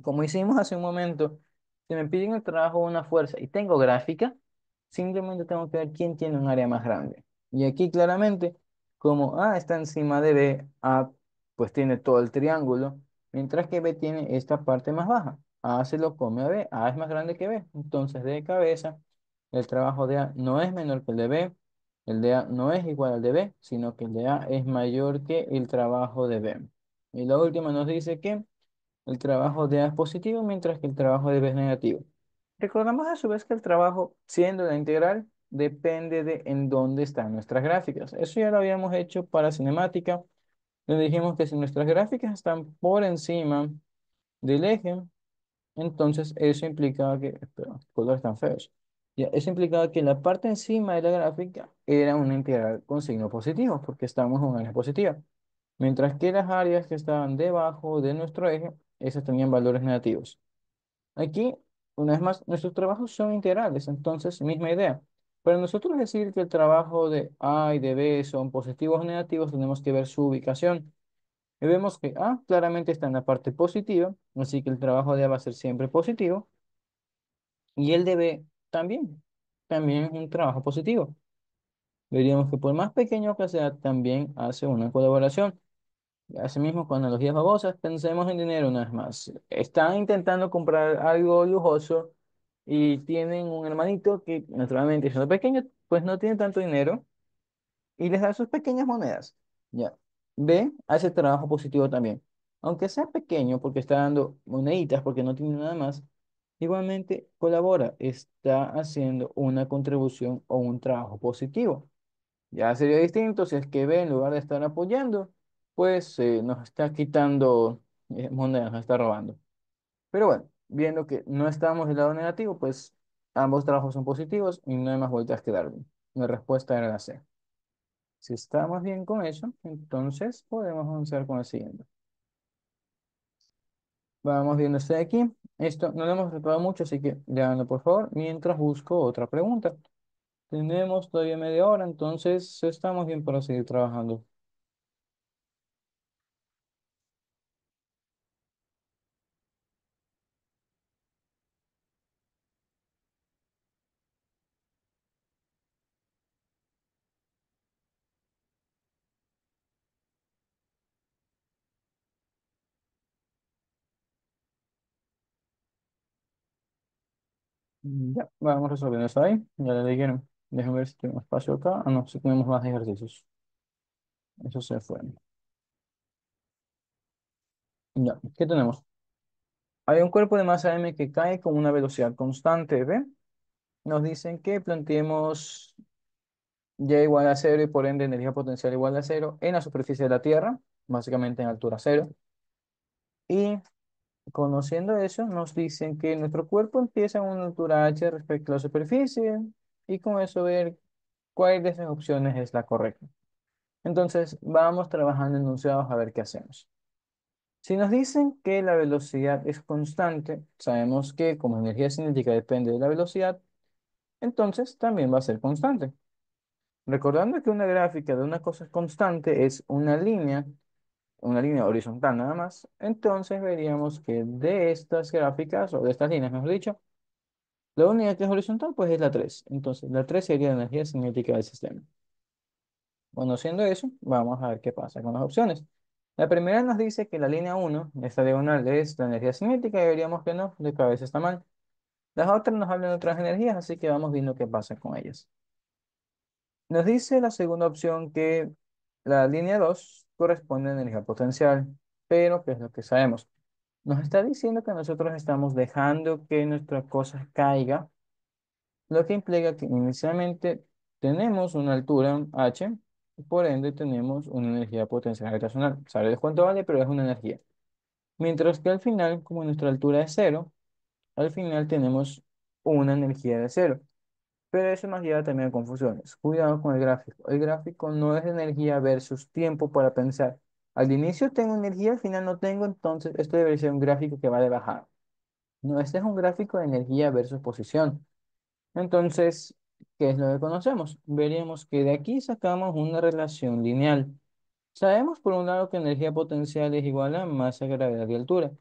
Como hicimos hace un momento, si me piden el trabajo de una fuerza y tengo gráfica, simplemente tengo que ver quién tiene un área más grande. Y aquí claramente, como A está encima de B, A pues tiene todo el triángulo, mientras que B tiene esta parte más baja. A se lo come a B, A es más grande que B. Entonces, de cabeza, el trabajo de A no es menor que el de B, el de A no es igual al de B, sino que el de A es mayor que el trabajo de B. Y la última nos dice que el trabajo de A es positivo, mientras que el trabajo de B es negativo. Recordamos a su vez que el trabajo, siendo la integral, depende de en dónde están nuestras gráficas. Eso ya lo habíamos hecho para cinemática. Le dijimos que si nuestras gráficas están por encima del eje, entonces eso implicaba que, espera, qué colores tan feos. Ya, eso implicaba que la parte encima de la gráfica era una integral con signo positivo, porque estamos en un área positiva. Mientras que las áreas que estaban debajo de nuestro eje, esas tenían valores negativos. Aquí, una vez más, nuestros trabajos son integrales, entonces, misma idea. Para nosotros decir que el trabajo de A y de B son positivos o negativos, tenemos que ver su ubicación. Y vemos que A claramente está en la parte positiva, así que el trabajo de A va a ser siempre positivo, y el de B también es un trabajo positivo. Veríamos que por más pequeño que sea, también hace una colaboración. Asimismo, con analogías babosas, pensemos en dinero una vez más. Están intentando comprar algo lujoso y tienen un hermanito que, naturalmente, siendo pequeño, pues no tiene tanto dinero y les da sus pequeñas monedas. Ya. B hace trabajo positivo también. Aunque sea pequeño, porque está dando moneditas, porque no tiene nada más, igualmente colabora, está haciendo una contribución o un trabajo positivo. Ya sería distinto si es que B, en lugar de estar apoyando, pues nos está quitando monedas, nos está robando. Pero bueno, viendo que no estamos del lado negativo, pues ambos trabajos son positivos y no hay más vueltas que darle. La respuesta era la C. Si estamos bien con eso, entonces podemos avanzar con el siguiente. Vamos viendo este de aquí. Esto no lo hemos tratado mucho, así que léanlo por favor, mientras busco otra pregunta. Tenemos todavía media hora, entonces estamos bien para seguir trabajando. Ya, vamos resolviendo eso ahí. Ya le dijeron. Déjame ver si tenemos espacio acá. Ah, no, si tenemos más ejercicios. Eso se fue. Ya, ¿qué tenemos? Hay un cuerpo de masa m que cae con una velocidad constante, ¿ve? Nos dicen que planteemos Y igual a cero y por ende energía potencial igual a cero en la superficie de la Tierra, básicamente en altura cero. Y conociendo eso, nos dicen que nuestro cuerpo empieza en una altura h respecto a la superficie y con eso ver cuál de esas opciones es la correcta. Entonces, vamos trabajando enunciados a ver qué hacemos. Si nos dicen que la velocidad es constante, sabemos que como energía cinética depende de la velocidad, entonces también va a ser constante. Recordando que una gráfica de una cosa constante es una línea horizontal nada más, entonces veríamos que de estas gráficas, o de estas líneas, mejor dicho, la única que es horizontal pues es la 3. Entonces, la 3 sería la energía cinética del sistema. Conociendo eso, vamos a ver qué pasa con las opciones. La primera nos dice que la línea uno, esta diagonal, es la energía cinética y veríamos que no, de cabeza está mal. Las otras nos hablan de otras energías, así que vamos viendo qué pasa con ellas. Nos dice la segunda opción que la línea 2 corresponde a energía potencial, pero ¿qué es lo que sabemos? Nos está diciendo que nosotros estamos dejando que nuestra cosa caiga, lo que implica que inicialmente tenemos una altura h, y por ende tenemos una energía potencial gravitacional. Sabe cuánto vale, pero es una energía. Mientras que al final, como nuestra altura es cero, al final tenemos una energía de cero. Pero eso nos lleva también a confusiones. Cuidado con el gráfico. El gráfico no es energía versus tiempo para pensar. Al inicio tengo energía, al final no tengo, entonces esto debería ser un gráfico que va de bajada. No, este es un gráfico de energía versus posición. Entonces, ¿qué es lo que conocemos? Veríamos que de aquí sacamos una relación lineal. Sabemos por un lado que energía potencial es igual a masa, gravedad y altura,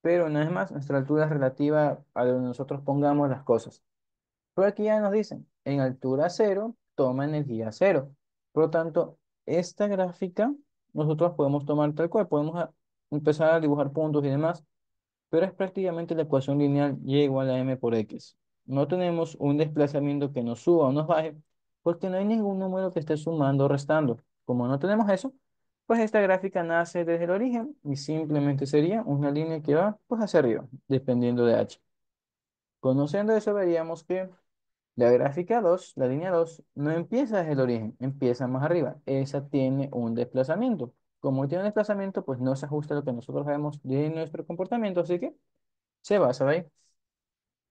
pero una vez más, nuestra altura es relativa a donde nosotros pongamos las cosas. Pero aquí ya nos dicen, en altura cero, toma energía cero. Por lo tanto, esta gráfica nosotros podemos tomar tal cual, podemos empezar a dibujar puntos y demás, pero es prácticamente la ecuación lineal y igual a m por x. No tenemos un desplazamiento que nos suba o nos baje, porque no hay ningún número que esté sumando o restando. Como no tenemos eso, pues esta gráfica nace desde el origen y simplemente sería una línea que va pues hacia arriba, dependiendo de h. Conociendo eso, veríamos que la gráfica 2, la línea 2, no empieza desde el origen, empieza más arriba. Esa tiene un desplazamiento. Como tiene un desplazamiento, pues no se ajusta a lo que nosotros vemos de nuestro comportamiento, así que se basa de ahí.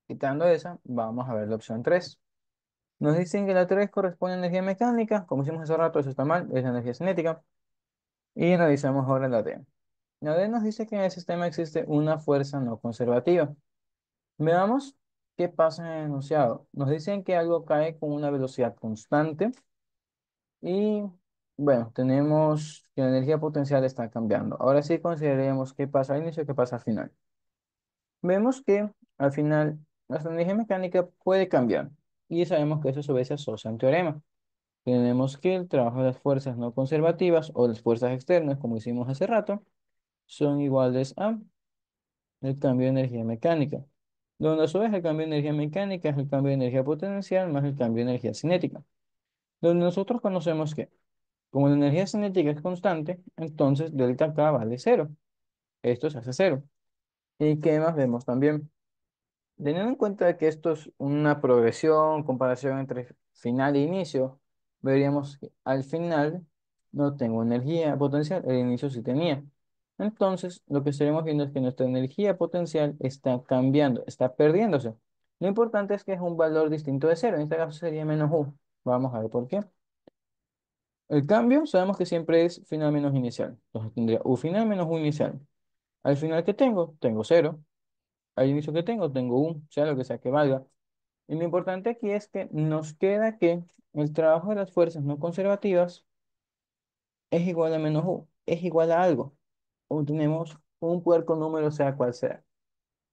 Quitando esa, vamos a ver la opción 3. Nos dicen que la 3 corresponde a energía mecánica. Como hicimos hace rato, eso está mal, es energía cinética. Y revisamos ahora la D. La D nos dice que en el sistema existe una fuerza no conservativa. Veamos qué pasa en el enunciado. Nos dicen que algo cae con una velocidad constante y, bueno, tenemos que la energía potencial está cambiando. Ahora sí consideremos qué pasa al inicio y qué pasa al final. Vemos que al final nuestra energía mecánica puede cambiar y sabemos que eso a su vez se asocia a un teorema. Tenemos que el trabajo de las fuerzas no conservativas o las fuerzas externas, como hicimos hace rato, son iguales a el cambio de energía mecánica, donde a su vez el cambio de energía mecánica es el cambio de energía potencial más el cambio de energía cinética, donde nosotros conocemos que como la energía cinética es constante, entonces delta K vale cero. Esto se hace cero. ¿Y qué más vemos también? Teniendo en cuenta que esto es una progresión, comparación entre final e inicio, veríamos que al final no tengo energía potencial, el inicio sí tenía. Entonces, lo que estaremos viendo es que nuestra energía potencial está cambiando, está perdiéndose. Lo importante es que es un valor distinto de cero, en este caso sería menos u. Vamos a ver por qué. El cambio sabemos que siempre es final menos inicial. Entonces tendría u final menos u inicial. Al final que tengo, tengo cero. Al inicio que tengo un, sea lo que sea que valga. Y lo importante aquí es que nos queda que el trabajo de las fuerzas no conservativas es igual a menos u, es igual a algo. Obtenemos un puerco número sea cual sea.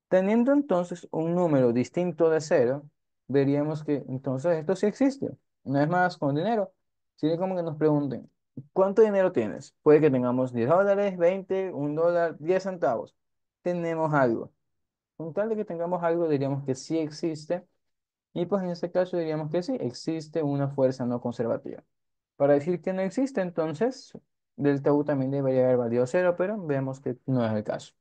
Teniendo entonces un número distinto de cero, veríamos que entonces esto sí existe. No es más con dinero. Sería como que nos pregunten, ¿cuánto dinero tienes? Puede que tengamos $10, 20, $1, 10 centavos. Tenemos algo. Con tal de que tengamos algo, diríamos que sí existe. Y pues en este caso diríamos que sí, existe una fuerza no conservativa. Para decir que no existe, entonces, delta U también debería haber valido cero, pero vemos que no es el caso.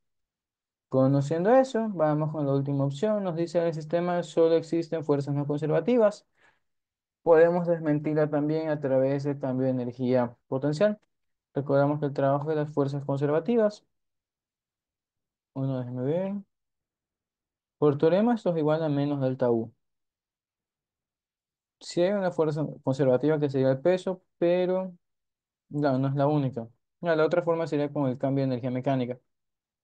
Conociendo eso, vamos con la última opción. Nos dice en el sistema solo existen fuerzas no conservativas. Podemos desmentirla también a través del cambio de energía potencial. Recordamos que el trabajo de las fuerzas conservativas, bueno, déjeme ver. Por teorema esto es igual a menos delta U. Si hay una fuerza conservativa que sería el peso, pero no, no es la única. La otra forma sería con el cambio de energía mecánica.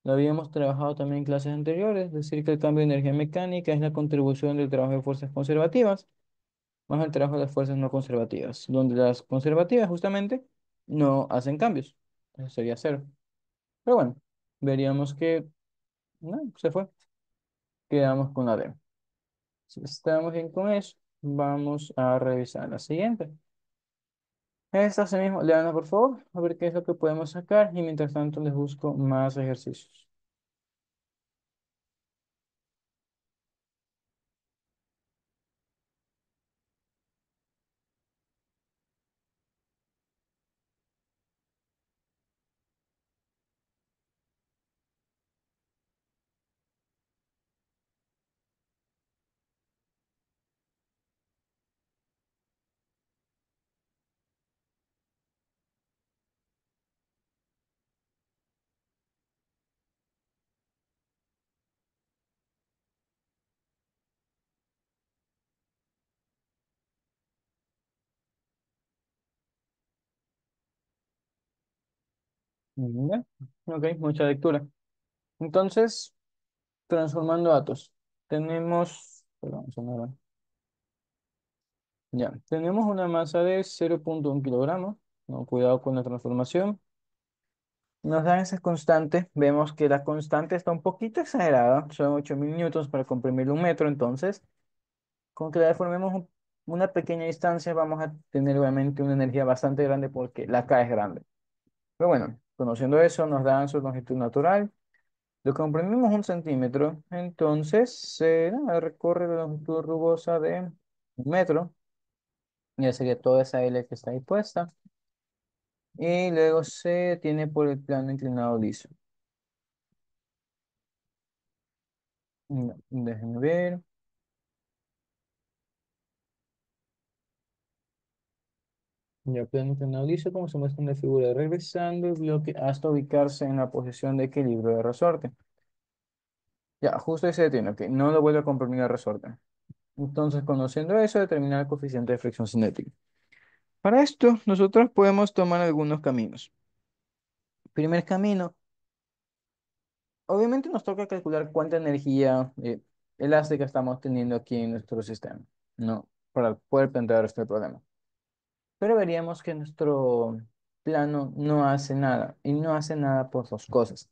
Lo habíamos trabajado también en clases anteriores, es decir, que el cambio de energía mecánica es la contribución del trabajo de fuerzas conservativas más el trabajo de las fuerzas no conservativas, donde las conservativas justamente no hacen cambios. Eso sería cero. Pero bueno, veríamos que no, se fue. Quedamos con la D. Si estamos bien con eso, vamos a revisar la siguiente. Esta sí mismo, Leana, por favor, a ver qué es lo que podemos sacar y mientras tanto les busco más ejercicios. Ya. Ok, mucha lectura. Entonces, transformando datos. Tenemos, perdón, se me va. Ya, tenemos una masa de 0,1 kilogramos. No, cuidado con la transformación. Nos dan esas constantes. Vemos que la constante está un poquito exagerada. Son 8000 newtons para comprimir un metro. Entonces, con que le deformemos una pequeña distancia, vamos a tener obviamente una energía bastante grande porque la K es grande. Pero bueno, conociendo eso, nos dan su longitud natural. Lo comprimimos un centímetro. Entonces, nada, recorre la longitud rugosa de un metro. Ya sería toda esa L que está ahí puesta. Y luego se tiene por el plano inclinado liso. No, déjenme ver. Ya plano inclinado liso, como se muestra en la figura, regresando el bloque hasta ubicarse en la posición de equilibrio de resorte. Ya, justo ahí se detiene, ok. No lo vuelve a comprimir el resorte. Entonces, conociendo eso, determinar el coeficiente de fricción cinética. Para esto, nosotros podemos tomar algunos caminos. Primer camino, obviamente nos toca calcular cuánta energía elástica estamos teniendo aquí en nuestro sistema, ¿no? Para poder plantear este problema. Pero veríamos que nuestro plano no hace nada, y no hace nada por dos cosas.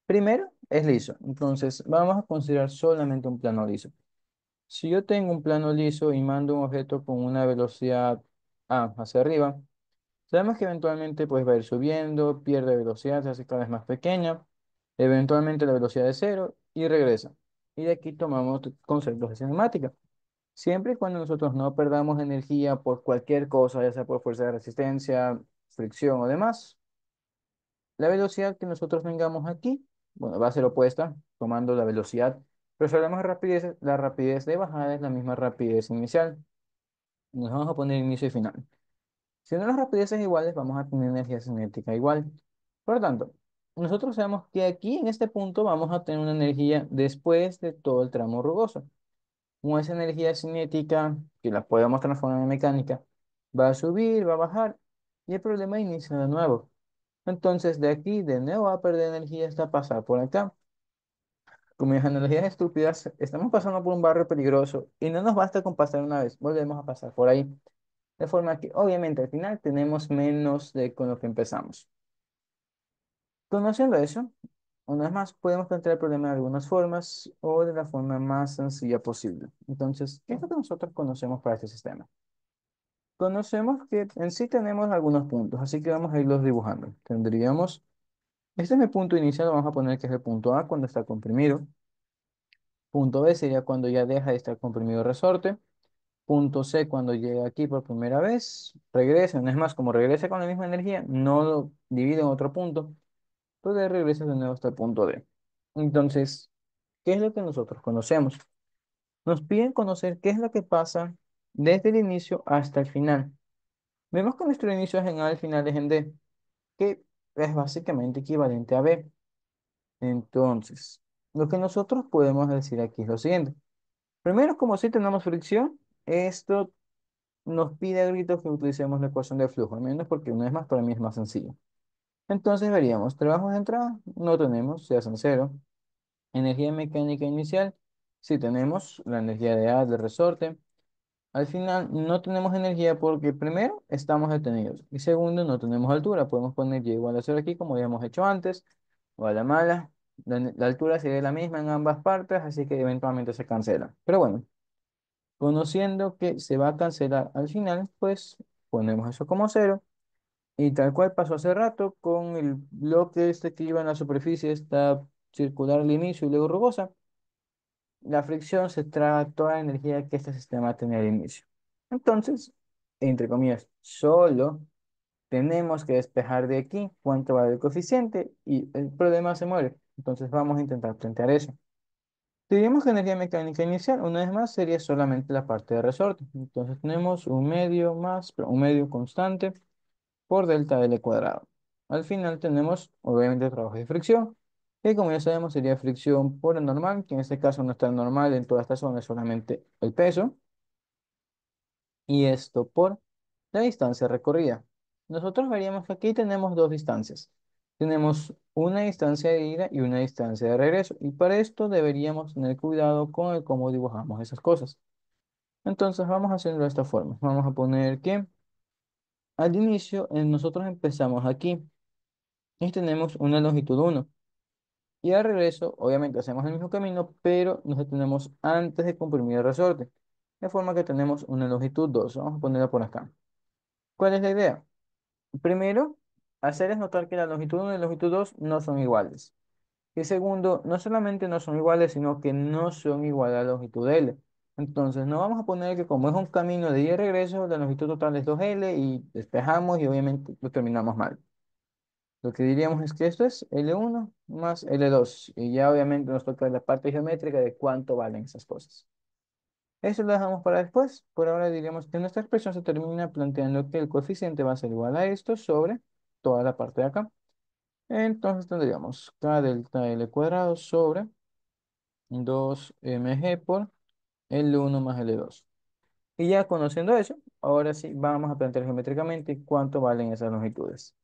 Primero, es liso, entonces vamos a considerar solamente un plano liso. Si yo tengo un plano liso y mando un objeto con una velocidad A hacia arriba, sabemos que eventualmente pues va a ir subiendo, pierde velocidad, se hace cada vez más pequeña, eventualmente la velocidad es cero y regresa. Y de aquí tomamos conceptos de cinemática. Siempre y cuando nosotros no perdamos energía por cualquier cosa, ya sea por fuerza de resistencia, fricción o demás, la velocidad que nosotros tengamos aquí, bueno, va a ser opuesta, tomando la velocidad. Pero si hablamos de rapidez, la rapidez de bajada es la misma rapidez inicial. Nos vamos a poner inicio y final. Si no las rapideces iguales, vamos a tener energía cinética igual. Por lo tanto, nosotros sabemos que aquí en este punto vamos a tener una energía después de todo el tramo rugoso. Como esa energía cinética, que la podemos transformar en mecánica, va a subir, va a bajar, y el problema inicia de nuevo. Entonces, de aquí, de nuevo, va a perder energía hasta pasar por acá. Como mis analogías estúpidas, estamos pasando por un barrio peligroso y no nos basta con pasar una vez, volvemos a pasar por ahí. De forma que, obviamente, al final tenemos menos de con lo que empezamos. Conociendo eso, una vez más, podemos plantear el problema de algunas formas o de la forma más sencilla posible. Entonces, ¿qué es lo que nosotros conocemos para este sistema? Conocemos que en sí tenemos algunos puntos, así que vamos a irlos dibujando. Tendríamos, este es mi punto inicial, vamos a poner que es el punto A cuando está comprimido. Punto B sería cuando ya deja de estar comprimido el resorte. Punto C cuando llega aquí por primera vez, regresa, no es más, como regresa con la misma energía, no lo divide en otro punto, pues de regresa de nuevo hasta el punto D. Entonces, ¿qué es lo que nosotros conocemos? Nos piden conocer qué es lo que pasa desde el inicio hasta el final. Vemos que nuestro inicio es en A, el final es en D, que es básicamente equivalente a B. Entonces, lo que nosotros podemos decir aquí es lo siguiente. Primero, como si tenemos fricción, esto nos pide a gritos que utilicemos la ecuación de flujo, al menos porque una vez más para mí es más sencillo. Entonces veríamos, trabajos de entrada, no tenemos, se hacen cero. Energía mecánica inicial, sí tenemos la energía de A del resorte. Al final no tenemos energía porque primero estamos detenidos y segundo no tenemos altura. Podemos poner y igual a cero aquí como ya hemos hecho antes o a la mala. La altura sería la misma en ambas partes, así que eventualmente se cancela. Pero bueno, conociendo que se va a cancelar al final, pues ponemos eso como cero. Y tal cual pasó hace rato con el bloque este que iba en la superficie, está circular al inicio y luego rugosa. La fricción se traga toda la energía que este sistema tenía al inicio. Entonces, entre comillas, solo tenemos que despejar de aquí cuánto vale el coeficiente y el problema se muere. Entonces vamos a intentar plantear eso. Diríamos que energía mecánica inicial, una vez más, sería solamente la parte de resorte. Entonces tenemos un medio más, pero un medio constante por delta L cuadrado. Al final tenemos, obviamente, trabajo de fricción, que como ya sabemos sería fricción por el normal, que en este caso no está normal en toda esta zona, es solamente el peso, y esto por la distancia recorrida. Nosotros veríamos que aquí tenemos dos distancias. Tenemos una distancia de ida y una distancia de regreso, y para esto deberíamos tener cuidado con el cómo dibujamos esas cosas. Entonces vamos a hacerlo de esta forma. Vamos a poner que al inicio nosotros empezamos aquí y tenemos una longitud 1. Y al regreso, obviamente hacemos el mismo camino, pero nos detenemos antes de comprimir el resorte. De forma que tenemos una longitud 2. Vamos a ponerla por acá. ¿Cuál es la idea? Primero, hacerles notar que la longitud 1 y la longitud 2 no son iguales. Y segundo, no solamente no son iguales, sino que no son iguales a la longitud L. Entonces, no vamos a poner que como es un camino de ida y regreso, la longitud total es 2L y despejamos y obviamente lo terminamos mal. Lo que diríamos es que esto es L1 más L2. Y ya obviamente nos toca la parte geométrica de cuánto valen esas cosas. Eso lo dejamos para después. Por ahora diríamos que nuestra expresión se termina planteando que el coeficiente va a ser igual a esto sobre toda la parte de acá. Entonces tendríamos K delta L cuadrado sobre 2mg por L1 más L2. Y ya conociendo eso, ahora sí vamos a plantear geométricamente cuánto valen esas longitudes.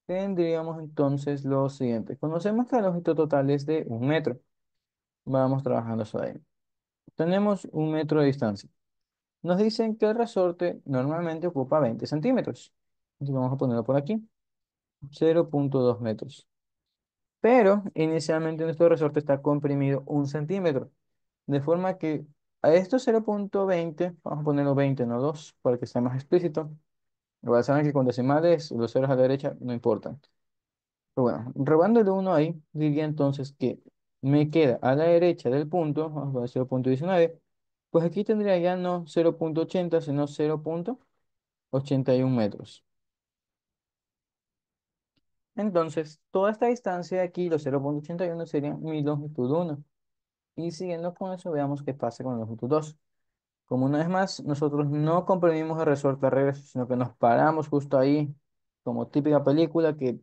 Tendríamos entonces lo siguiente. Conocemos que la longitud total es de 1 metro. Vamos trabajando eso ahí. Tenemos 1 metro de distancia. Nos dicen que el resorte normalmente ocupa 20 centímetros. Entonces vamos a ponerlo por aquí. 0,2 metros. Pero inicialmente nuestro resorte está comprimido 1 centímetro. De forma que a estos 0,20, vamos a ponerlo 20, no 2, para que sea más explícito. Igual saben que con decimales los ceros a la derecha no importan. Pero bueno, robándole uno ahí, diría entonces que me queda a la derecha del punto, vamos a poner 0,19, pues aquí tendría ya no 0,80 sino 0,81 metros. Entonces, toda esta distancia de aquí, los 0,81 serían mi longitud 1. Y siguiendo con eso, veamos qué pasa con la longitud 2. Como una vez más, nosotros no comprimimos el resorte al regreso, sino que nos paramos justo ahí, como típica película que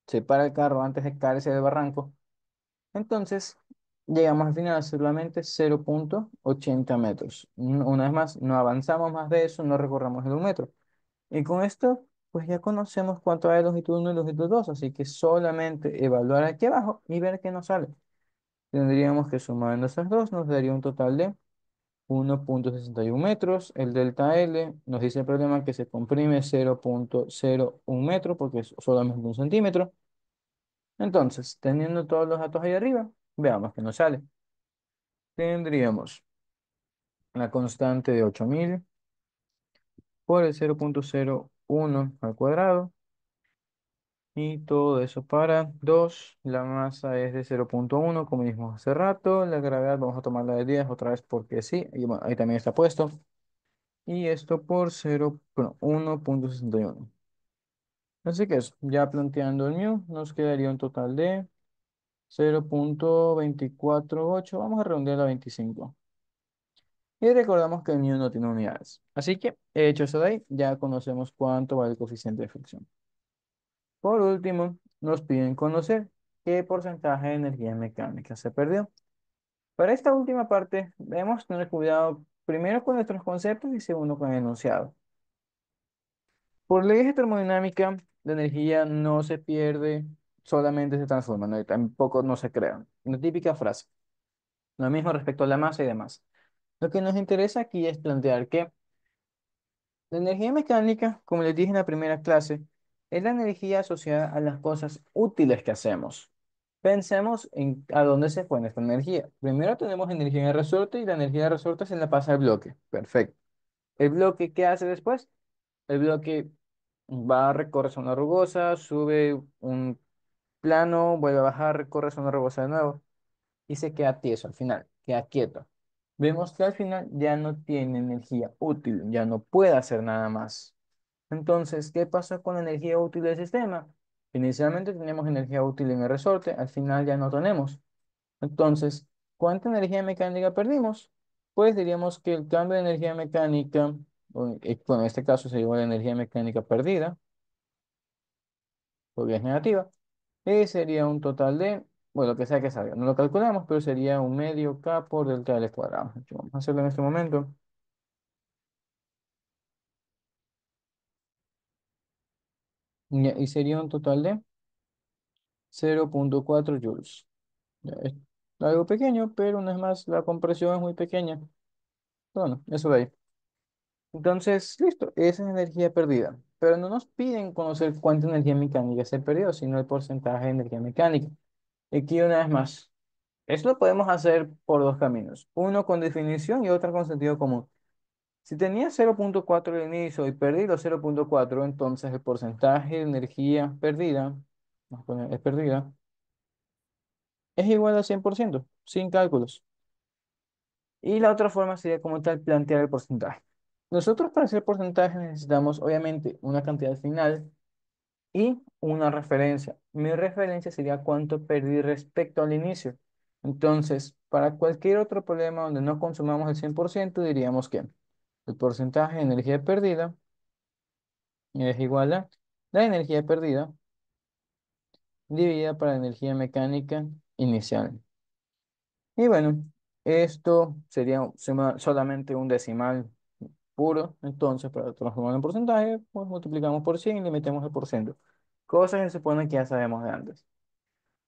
se para el carro antes de caerse del barranco. Entonces, llegamos al final a solamente 0,80 metros. Una vez más, no avanzamos más de eso, no recorramos el 1 metro. Y con esto, pues ya conocemos cuánto hay de longitud 1 y longitud 2, así que solamente evaluar aquí abajo y ver qué nos sale. Tendríamos que sumar esas dos, nos daría un total de 1,61 metros. El delta L nos dice el problema que se comprime 0,01 metro porque es solamente 1 centímetro. Entonces, teniendo todos los datos ahí arriba, veamos qué nos sale. Tendríamos la constante de 8.000 por el 0,01 al cuadrado y todo eso para 2. La masa es de 0,1 como dijimos hace rato. La gravedad vamos a tomarla de 10 otra vez porque sí. Y bueno, ahí también está puesto. Y esto por 0, bueno, 1,61. Así que eso, ya planteando el mu, nos quedaría un total de 0,248. Vamos a redondear a 25. Y recordamos que el mío no tiene unidades. Así que, hecho eso de ahí, ya conocemos cuánto vale el coeficiente de fricción. Por último, nos piden conocer qué porcentaje de energía mecánica se perdió. Para esta última parte, debemos tener cuidado primero con nuestros conceptos y segundo con el enunciado. Por leyes de termodinámica, la energía no se pierde, solamente se transforma, ¿no? Y tampoco no se crea. Una típica frase. Lo mismo respecto a la masa y demás. Lo que nos interesa aquí es plantear que la energía mecánica, como les dije en la primera clase, es la energía asociada a las cosas útiles que hacemos. Pensemos en a dónde se fue nuestra energía. Primero tenemos energía en el resorte y la energía de resorte se la pasa al bloque. Perfecto. ¿El bloque qué hace después? El bloque va, recorre zona rugosa, sube un plano, vuelve a bajar, recorre zona rugosa de nuevo y se queda tieso al final, queda quieto. Vemos que al final ya no tiene energía útil, ya no puede hacer nada más. Entonces, ¿qué pasa con la energía útil del sistema? Inicialmente teníamos energía útil en el resorte, al final ya no tenemos. Entonces, ¿cuánta energía mecánica perdimos? Pues diríamos que el cambio de energía mecánica, bueno, en este caso sería la energía mecánica perdida, porque es negativa, y sería un total de, bueno, lo que sea que salga. No lo calculamos, pero sería un medio K por delta L cuadrado. Vamos a hacerlo en este momento. Y sería un total de 0,4 joules. Ya es algo pequeño, pero no es más, la compresión es muy pequeña. Bueno, eso de ahí. Entonces, listo, esa es energía perdida. Pero no nos piden conocer cuánta energía mecánica se perdió, sino el porcentaje de energía mecánica. Aquí una vez más, eso lo podemos hacer por dos caminos. Uno con definición y otro con sentido común. Si tenía 0,4 al inicio y perdí los 0,4, entonces el porcentaje de energía perdida, vamos a poner, es perdida, es igual al 100%, sin cálculos. Y la otra forma sería como tal plantear el porcentaje. Nosotros para hacer porcentaje necesitamos obviamente una cantidad final y una referencia. Mi referencia sería cuánto perdí respecto al inicio. Entonces, para cualquier otro problema donde no consumamos el 100%, diríamos que el porcentaje de energía perdida es igual a la energía perdida dividida por la energía mecánica inicial. Y bueno, esto sería solamente un decimal puro. Entonces, para transformarlo en porcentaje, pues multiplicamos por 100 y le metemos el porcentaje. Cosas que se supone que ya sabemos de antes.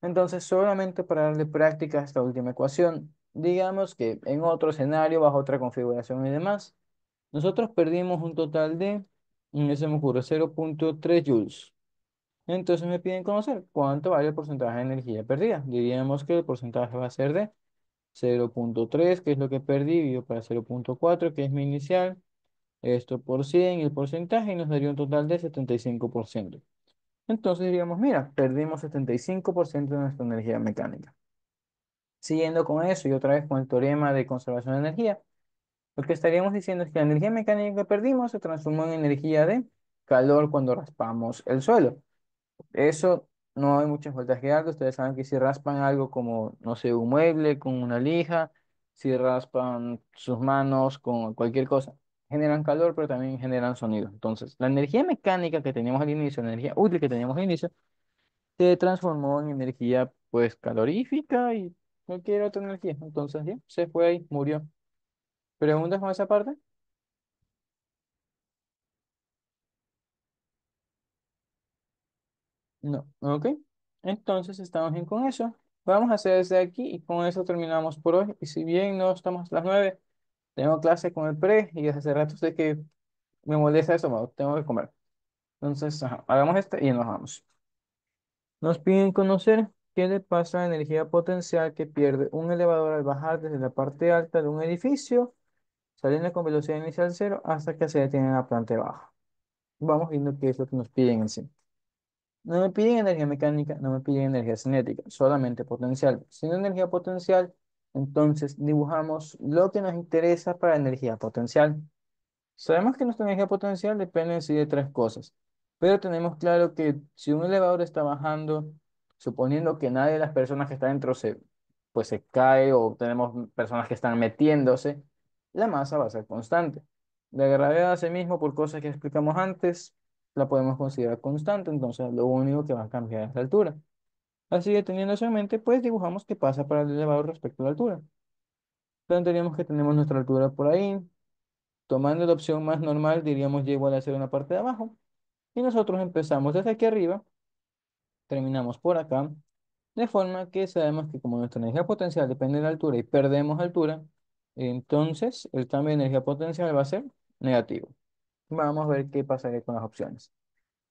Entonces, solamente para darle práctica a esta última ecuación, digamos que en otro escenario, bajo otra configuración y demás, nosotros perdimos un total de, se me ocurre, 0,3 joules. Entonces me piden conocer cuánto vale el porcentaje de energía perdida. Diríamos que el porcentaje va a ser de 0,3, que es lo que perdí, dividido para 0,4, que es mi inicial. Esto por 100 y el porcentaje y nos daría un total de 75%. Entonces diríamos, mira, perdimos 75% de nuestra energía mecánica. Siguiendo con eso y otra vez con el teorema de conservación de energía, lo que estaríamos diciendo es que la energía mecánica que perdimos se transformó en energía de calor cuando raspamos el suelo. Eso no hay muchas vueltas que darle. Ustedes saben que si raspan algo como, no sé, un mueble con una lija, si raspan sus manos con cualquier cosa, generan calor, pero también generan sonido. Entonces, la energía mecánica que teníamos al inicio, la energía útil que teníamos al inicio, se transformó en energía, pues, calorífica y cualquier otra energía. Entonces, ya, se fue ahí, murió. ¿Preguntas con esa parte? No. Ok. Entonces, estamos bien con eso. Vamos a hacer desde aquí y con eso terminamos por hoy. Y si bien no estamos a las 9, tengo clase con el pre y desde hace rato sé que me molesta eso, tengo que comer. Entonces, ajá, hagamos este y nos vamos. Nos piden conocer qué le pasa a la energía potencial que pierde un elevador al bajar desde la parte alta de un edificio, saliendo con velocidad inicial cero hasta que se detiene en la planta baja. Vamos viendo qué es lo que nos piden en sí. No me piden energía mecánica, no me piden energía cinética, solamente potencial. Sin energía potencial, entonces dibujamos lo que nos interesa para energía potencial. Sabemos que nuestra energía potencial depende en sí de tres cosas, pero tenemos claro que si un elevador está bajando, suponiendo que nadie de las personas que están dentro pues se cae o tenemos personas que están metiéndose, la masa va a ser constante. La gravedad, asimismo, por cosas que explicamos antes, la podemos considerar constante, entonces lo único que va a cambiar es la altura. Así que teniendo eso en mente, pues dibujamos qué pasa para el elevador respecto a la altura. Entonces tendríamos que tenemos nuestra altura por ahí. Tomando la opción más normal, diríamos y igual a cero en la parte de abajo. Y nosotros empezamos desde aquí arriba, terminamos por acá, de forma que sabemos que como nuestra energía potencial depende de la altura y perdemos altura, entonces el cambio de energía potencial va a ser negativo. Vamos a ver qué pasaría con las opciones.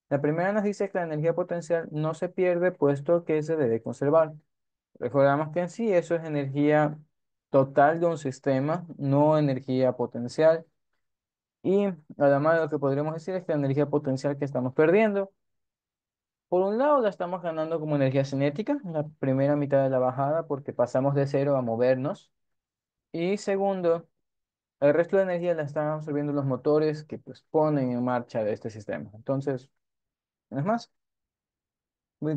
La primera nos dice que la energía potencial no se pierde puesto que se debe conservar. Recordamos que en sí eso es energía total de un sistema, no energía potencial. Y además lo que podríamos decir es que la energía potencial que estamos perdiendo, por un lado la estamos ganando como energía cinética, en la primera mitad de la bajada, porque pasamos de cero a movernos. Y segundo, el resto de energía la están absorbiendo los motores que pues, ponen en marcha de este sistema. Entonces, no es más.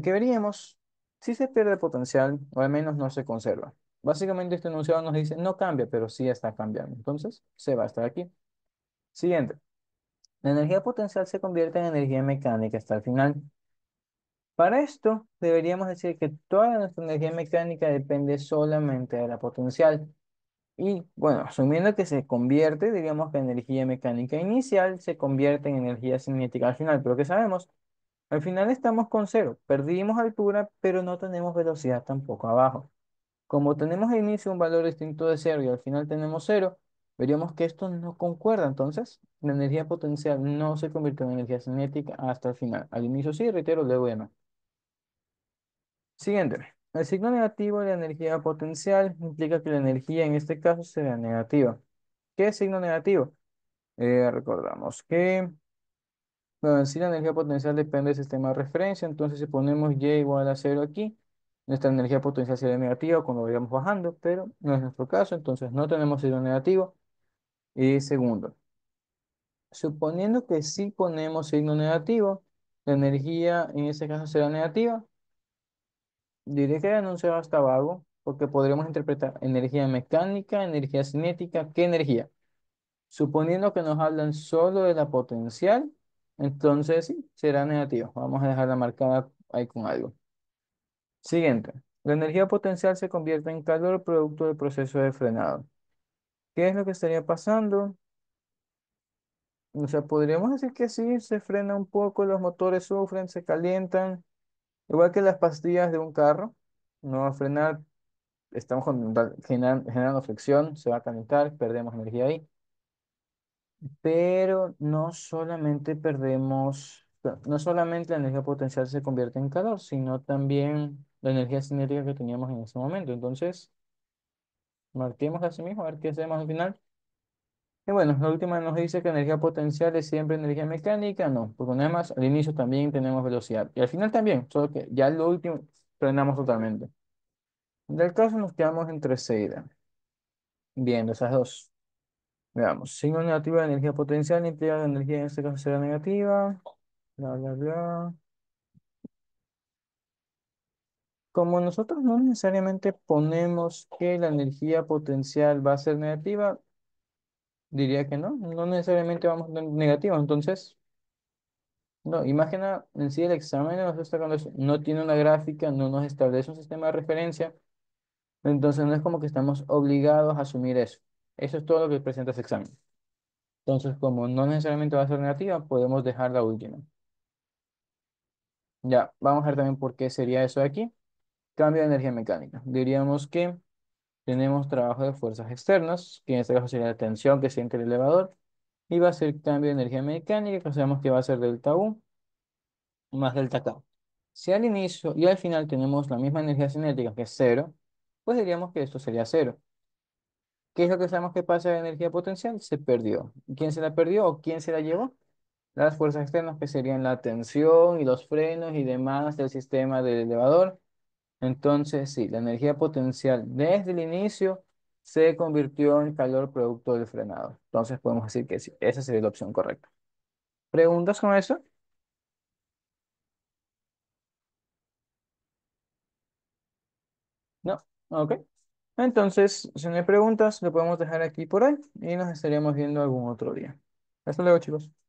¿Qué veríamos? Si se pierde potencial, o al menos no se conserva. Básicamente este enunciado nos dice no cambia, pero sí está cambiando. Entonces, se va a estar aquí. Siguiente. La energía potencial se convierte en energía mecánica hasta el final. Para esto, deberíamos decir que toda nuestra energía mecánica depende solamente de la potencial. Y bueno, asumiendo que se convierte, diríamos que energía mecánica inicial se convierte en energía cinética al final. Pero ¿qué sabemos? Al final estamos con cero. Perdimos altura, pero no tenemos velocidad tampoco abajo. Como tenemos al inicio un valor distinto de cero y al final tenemos cero, veríamos que esto no concuerda. Entonces, la energía potencial no se convirtió en energía cinética hasta el final. Al inicio sí, reitero, luego ya no. Siguiente. El signo negativo de la energía potencial implica que la energía en este caso será negativa. ¿Qué es signo negativo? Recordamos que bueno, si la energía potencial depende del sistema de referencia, entonces si ponemos y igual a cero aquí, nuestra energía potencial sería negativa cuando vayamos bajando, pero no es nuestro caso, entonces no tenemos signo negativo. Y segundo, suponiendo que sí ponemos signo negativo, la energía en ese caso será negativa, diré que el enunciado está vago, porque podremos interpretar energía mecánica, energía cinética, ¿qué energía? Suponiendo que nos hablan solo de la potencial, entonces sí, será negativo. Vamos a dejarla marcada ahí con algo. Siguiente. La energía potencial se convierte en calor producto del proceso de frenado. ¿Qué es lo que estaría pasando? O sea, podríamos decir que sí, se frena un poco, los motores sufren, se calientan, igual que las pastillas de un carro. No va a frenar, estamos generando fricción, se va a calentar, perdemos energía ahí. Pero no solamente perdemos, no solamente la energía potencial se convierte en calor, sino también la energía cinética que teníamos en ese momento. Entonces, marquemos así mismo, a ver qué hacemos al final. Y bueno, la última nos dice que energía potencial es siempre energía mecánica. No, porque nada más al inicio también tenemos velocidad. Y al final también, solo que ya lo último frenamos totalmente. Del caso nos quedamos entre Seida. Bien, esas dos. Veamos, signo negativo de energía potencial implica que la energía en este caso será negativa. Bla, bla, bla. Como nosotros no necesariamente ponemos que la energía potencial va a ser negativa, diría que no, no necesariamente vamos a tener negativa. Entonces, no, imagina en sí el examen de nosotros cuando no tiene una gráfica, no nos establece un sistema de referencia, entonces no es como que estamos obligados a asumir eso. Eso es todo lo que presenta ese examen. Entonces, como no necesariamente va a ser negativa, podemos dejar la última. Ya, vamos a ver también por qué sería eso de aquí. Cambio de energía mecánica. Diríamos que tenemos trabajo de fuerzas externas, que en este caso sería la tensión que siente el elevador, y va a ser cambio de energía mecánica, que sabemos que va a ser delta U más delta K. Si al inicio y al final tenemos la misma energía cinética, que es cero, pues diríamos que esto sería cero. ¿Qué es lo que sabemos que pasa de energía potencial? Se perdió. ¿Quién se la perdió o quién se la llevó? Las fuerzas externas, que serían la tensión y los frenos y demás del sistema del elevador. Entonces, sí, la energía potencial desde el inicio se convirtió en calor producto del frenado. Entonces, podemos decir que sí, esa sería la opción correcta. ¿Preguntas con eso? No. Ok. Entonces, si no hay preguntas, lo podemos dejar aquí por hoy y nos estaríamos viendo algún otro día. Hasta luego, chicos.